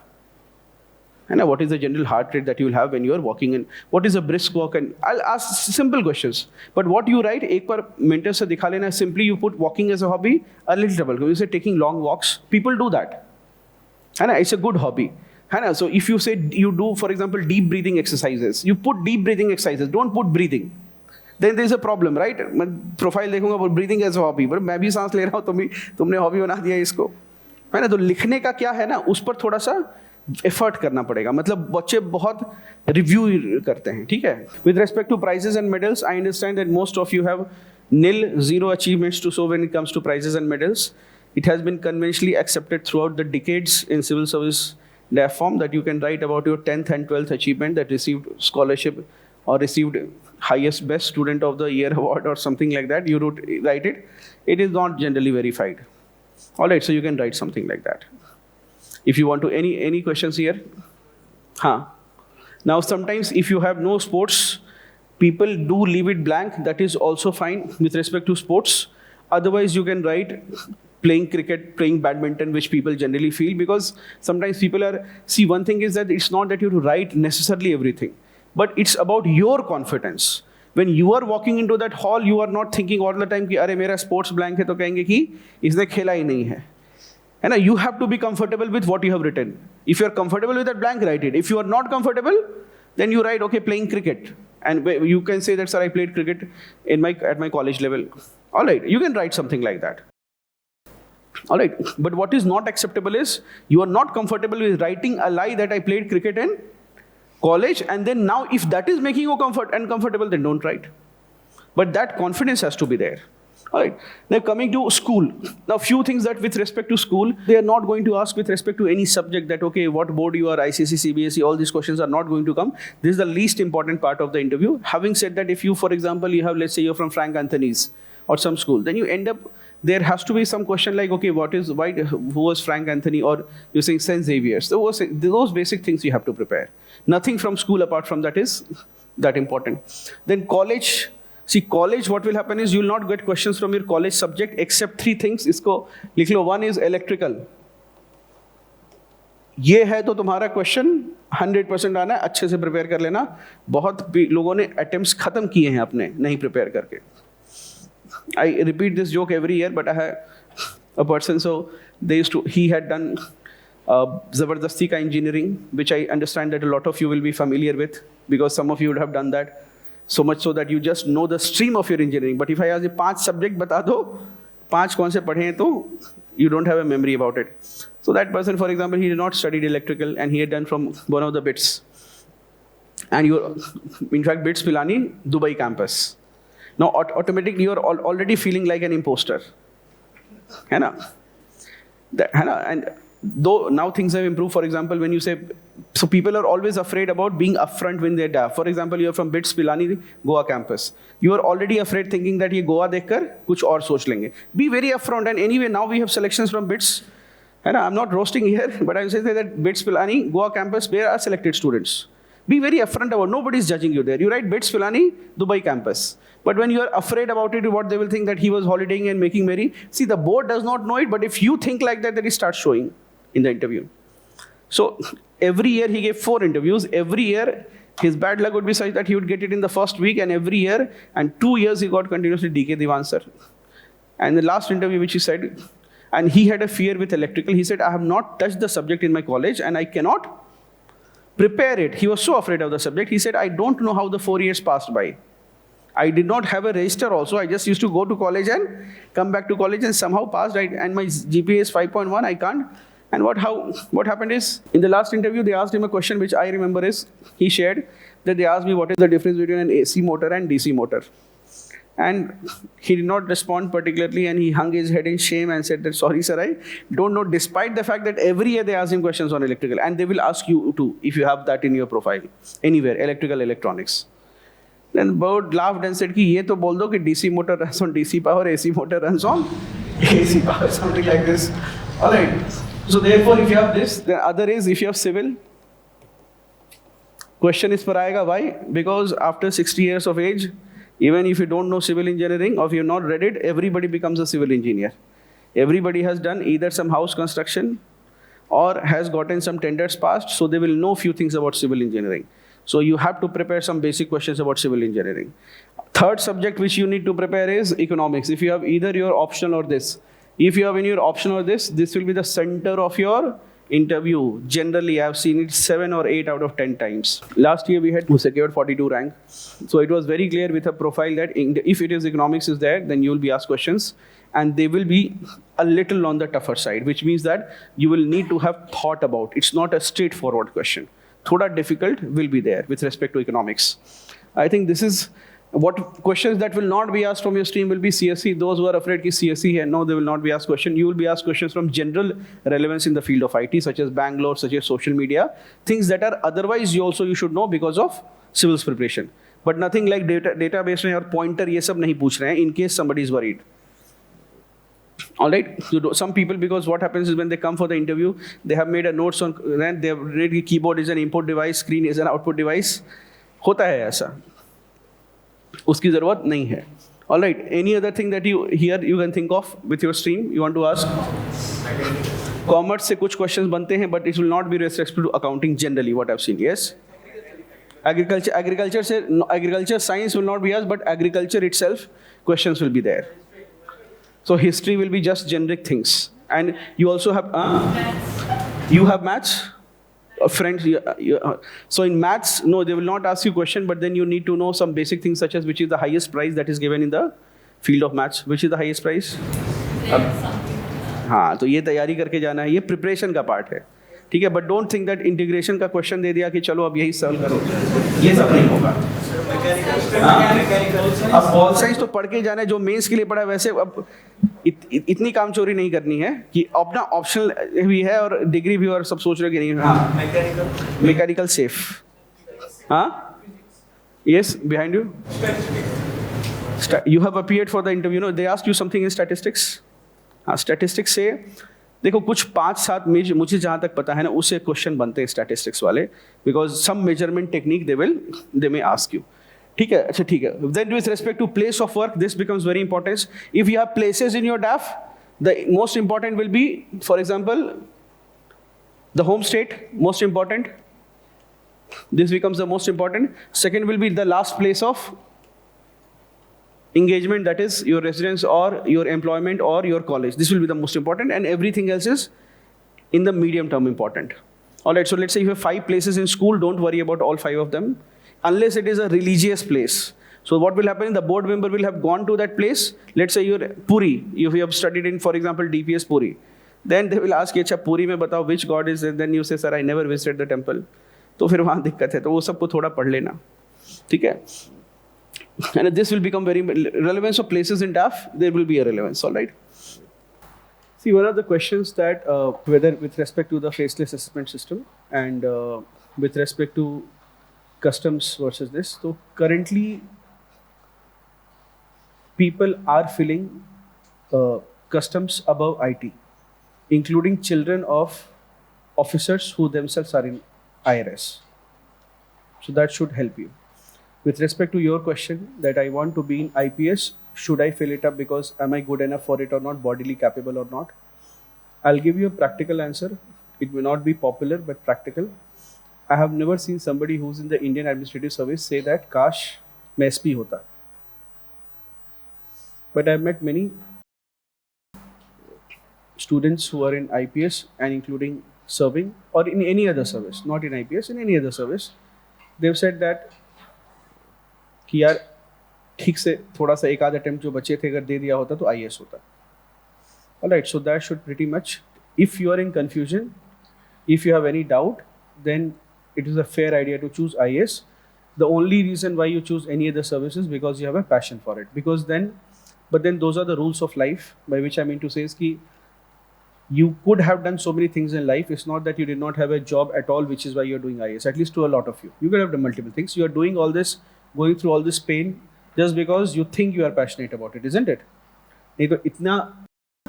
And what is the general heart rate that you will have when you are walking? And what is a brisk walk? And I'll ask simple questions. But what you write, एक बार mentor से दिखा लेना. Simply you put walking as a hobby, a little trouble. You say taking long walks. People do that. And it's a good hobby. So if you say you do, for example, deep breathing exercises, you put deep breathing exercises. Don't put breathing. Then there is a problem, right? मैं profile देखूंगा but breathing as a hobby. पर मैं भी सांस ले रहा हूँ, तुमने hobby बना दिया इसको. है ना? तो लिखने का क्या है ना, उस पर थोड़ा सा एफर्ट करना पड़ेगा, मतलब बच्चे बहुत रिव्यू करते हैं, ठीक है. With respect to prizes and medals, I understand that most of you have nil, zero achievements to show when it comes to prizes and medals. It has been conventionally accepted throughout the decades in civil service DAF form that you can write about your 10th and 12th achievement that received scholarship or received highest best student of the year award or something like that. You write it. It is not generally verified. All right, so you can write something like that. If you want to, any questions here? Now sometimes if you have no sports, people do leave it blank. That is also fine with respect to sports. Otherwise, you can write playing cricket, playing badminton, which people generally feel, because sometimes people are, see, one thing is that it's not that you have to write necessarily everything, but it's about your confidence. When you are walking into that hall, you are not thinking all the time कि अरे मेरा sports blank है तो कहेंगे कि इसने खेला ही नहीं है. And you have to be comfortable with what you have written. If you are comfortable with that blank, write it. If you are not comfortable, then you write, okay, playing cricket. And you can say that, sir, I played cricket at my college level. All right, you can write something like that. All right, but what is not acceptable is you are not comfortable with writing a lie that I played cricket in college, and then now if that is making you uncomfortable, then don't write. But that confidence has to be there. All right, now coming to school. Now few things that with respect to school, they are not going to ask with respect to any subject that, okay, what board you are, ICC, CBSE, all these questions are not going to come. This is the least important part of the interview. Having said that, if you, for example, you have, let's say you're from Frank Anthony's or some school, then you end up, there has to be some question like, okay, who was Frank Anthony, or you're saying St. Xavier's. Those basic things you have to prepare. Nothing from school apart from that is that important. Then college. See, college, what will happen is you will not get questions from your college subject except 3 things. इसको लिख लो. One is electrical. ये है तो तुम्हारा question 100% आना है, अच्छे से प्रिपेयर कर लेना. बहुत लोगों ने अटेम्प्ट्स खत्म किए हैं अपने नहीं प्रिपेयर करके. I repeat this joke every year, but I had a person, so he had done Zabardasti ka engineering, which I understand that a lot of you will be familiar with, because some of you would have done that. So much so that you just know the stream of your engineering. But if I ask you 5 subject बता दो, 5 कौन से पढ़े हैं तो you don't have a memory about it. So that person, for example, he did not studied electrical and he had done from one of the BITS. And in fact, BITS Pilani, Dubai campus. Now automatically you are already feeling like an imposter. है ना? And though now things have improved, for example, when you say, so people are always afraid about being upfront when they're DAF. For example, you are from BITS Pilani, Goa campus. You are already afraid thinking that ये Goa देखकर कुछ और सोच लेंगे. Be very upfront. And anyway, now we have selections from BITS. I'm not roasting here, but I will say that BITS Pilani, Goa campus, where are selected students. Be very upfront about, nobody is judging you there. You write BITS Pilani, Dubai campus. But when you are afraid about it, what they will think that he was holidaying and making merry. See, the board does not know it, but if you think like that, then it starts showing in the interview. So every year he gave 4 interviews. Every year his bad luck would be such that he would get it in the first week, and every year, and 2 years he got continuously DK Diwan sir. And the last interview which he said, and he had a fear with electrical, he said, I have not touched the subject in my college and I cannot prepare it. He was so afraid of the subject. He said, I don't know how the 4 years passed by. I did not have a register also. I just used to go to college and come back to college and somehow passed. And my GPA is 5.1. I can't. And what happened is, in the last interview, they asked him a question which I remember is, he shared that they asked me what is the difference between an AC motor and DC motor. And he did not respond particularly, and he hung his head in shame and said that, sorry sir, I don't know, despite the fact that every year they ask him questions on electrical, and they will ask you too, if you have that in your profile, anywhere, electrical, electronics. Then Bird laughed and said, ye to bol do ki DC motor runs on DC power, AC motor runs on AC power, something like this. All right. So therefore, if you have this, the other is if you have civil, question is par aayega. Why? Because after 60 years of age, even if you don't know civil engineering or if you have not read it, everybody becomes a civil engineer. Everybody has done either some house construction or has gotten some tenders passed, so they will know few things about civil engineering. So you have to prepare some basic questions about civil engineering. Third subject which you need to prepare is economics. If you have either your optional or this. If you have in your option or this will be the center of your interview. Generally, I have seen it 7 or 8 out of 10 times. Last year we had secured 42 rank. So it was very clear with a profile that if it is economics is there, then you will be asked questions. and they will be a little on the tougher side, which means that you will need to have thought about. It's not a straightforward question. Thoda difficult will be there with respect to economics. I think this is what questions that will not be asked from your stream will be CSE. Those who are afraid ki CSE hai, no, they will not be asked questions. You will be asked questions from general relevance in the field of IT, such as Bangalore, such as social media, things that are otherwise you should know because of civils preparation. But nothing like database or pointer, ye sab nahi pooch rahe hain, in case somebody is worried. All right. Some people, because what happens is when they come for the interview, they have made a notes on, then they have read keyboard is an input device, screen is an output device. होता है ऐसा. उसकी ज़रूरत नहीं है. All right. Any other thing that you can think of with your stream you want to ask? Commerce से कुछ questions बनते हैं, but it will not be restricted to accounting generally. What I've seen. Yes. Agriculture science will not be asked, but agriculture itself questions will be there. So history will be just generic things, and you also have you have maths. Friends, so in maths, no, they will not ask you question, but then you need to know some basic things such as which is the highest prize that is given in the field of maths. Which is the highest prize? हाँ, तो ये तैयारी करके जाना है, ये preparation का part है, ठीक है. But don't think that integration का क्वेश्चन दे दिया कि चलो अब यही सॉल्व करो, ये सब नहीं होगा. अब ऑल साइंस तो पढ़ के जाना है, जो मेंस के लिए पढ़ा है वैसे. अब इतनी काम चोरी नहीं करनी है कि अपना ऑप्शनल भी है और डिग्री भी, और सब सोच रहे कि नहीं. हाँ, मैकेनिकल सेफ. हाँ, yes, behind you. You have appeared for the interview. No, they asked you something in statistics. हाँ, statistics से देखो कुछ 5-7 मुझे जहाँ तक पता है ना, उससे क्वेश्चन बनते हैं स्टैटिस्टिक्स वाले, because some measurement technique they may ask you. ठीक है, अच्छा ठीक है. Then with respect to place of work, this becomes very important. If you have places in your DAF, the most important will be, for example, the home state, most important. This becomes the most important. Second will be the last place of engagement, that is your residence or your employment or your college. This will be the most important, and everything else is in the medium term important. All right, so let's say you have 5 places in school, don't worry about all 5 of them, unless it is a religious place. So what will happen, the board member will have gone to that place. Let's say you're Puri, if you have studied in, for example, DPS Puri. Then they will ask, अच्छा Puri में बताओ which god is it? Then you say, sir, I never visited the temple. तो फिर वहाँ दिक्कत है, तो वो सबको थोड़ा पढ़ लेना, ठीक है. And this will become very relevance of places in DAF. There will be a relevance, all right. See, one of the questions that whether with respect to the faceless assessment system and with respect to customs versus this. So currently, people are filling customs above IT, including children of officers who themselves are in IRS. So that should help you. With respect to your question that I want to be in IPS, should I fill it up because am I good enough for it or not, bodily capable or not? I'll give you a practical answer. It may not be popular, but practical. I have never seen somebody who's in the Indian Administrative Service say that, Kash, मैं SP होता. But I've met many students who are in IPS and including serving or in any other service, not in IPS, in any other service. They've said that कि यार ठीक से थोड़ा सा एक आधा अटेम्प्ट जो बचे थे अगर दे दिया होता तो IAS होता. Alright, so that should pretty much, if you are in confusion, if you have any doubt, then it is a fair idea to choose IAS. The only reason why you choose any other service is because you have a passion for it. Because then, but then those are the rules of life, by which I mean to say is कि you could have done so many things in life. It's not that you did not have a job at all, which is why you're doing IAS, at least to a lot of you. You could have done multiple things. You are doing all this, going through all this pain just because you think you are passionate about it, isn't it? नहीं तो इतना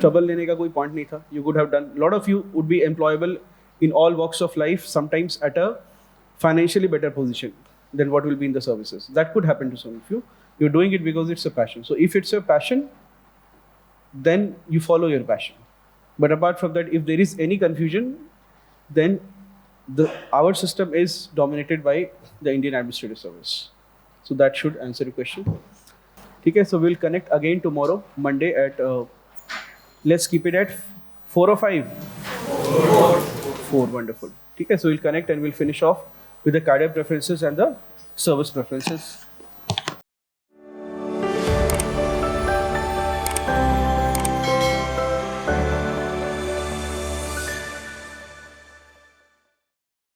trouble लेने का कोई point नहीं था. You could have done, a lot of you would be employable in all walks of life, sometimes at a financially better position than what will be in the services. That could happen to some of you. You're doing it because it's a passion. So if it's a passion, then you follow your passion. But apart from that, if there is any confusion, then our system is dominated by the Indian Administrative Service. So that should answer your question. Okay, so we'll connect again tomorrow, Monday at, let's keep it at 4 or 5? 4, wonderful. Okay, so we'll connect and we'll finish off with the career preferences and the service preferences.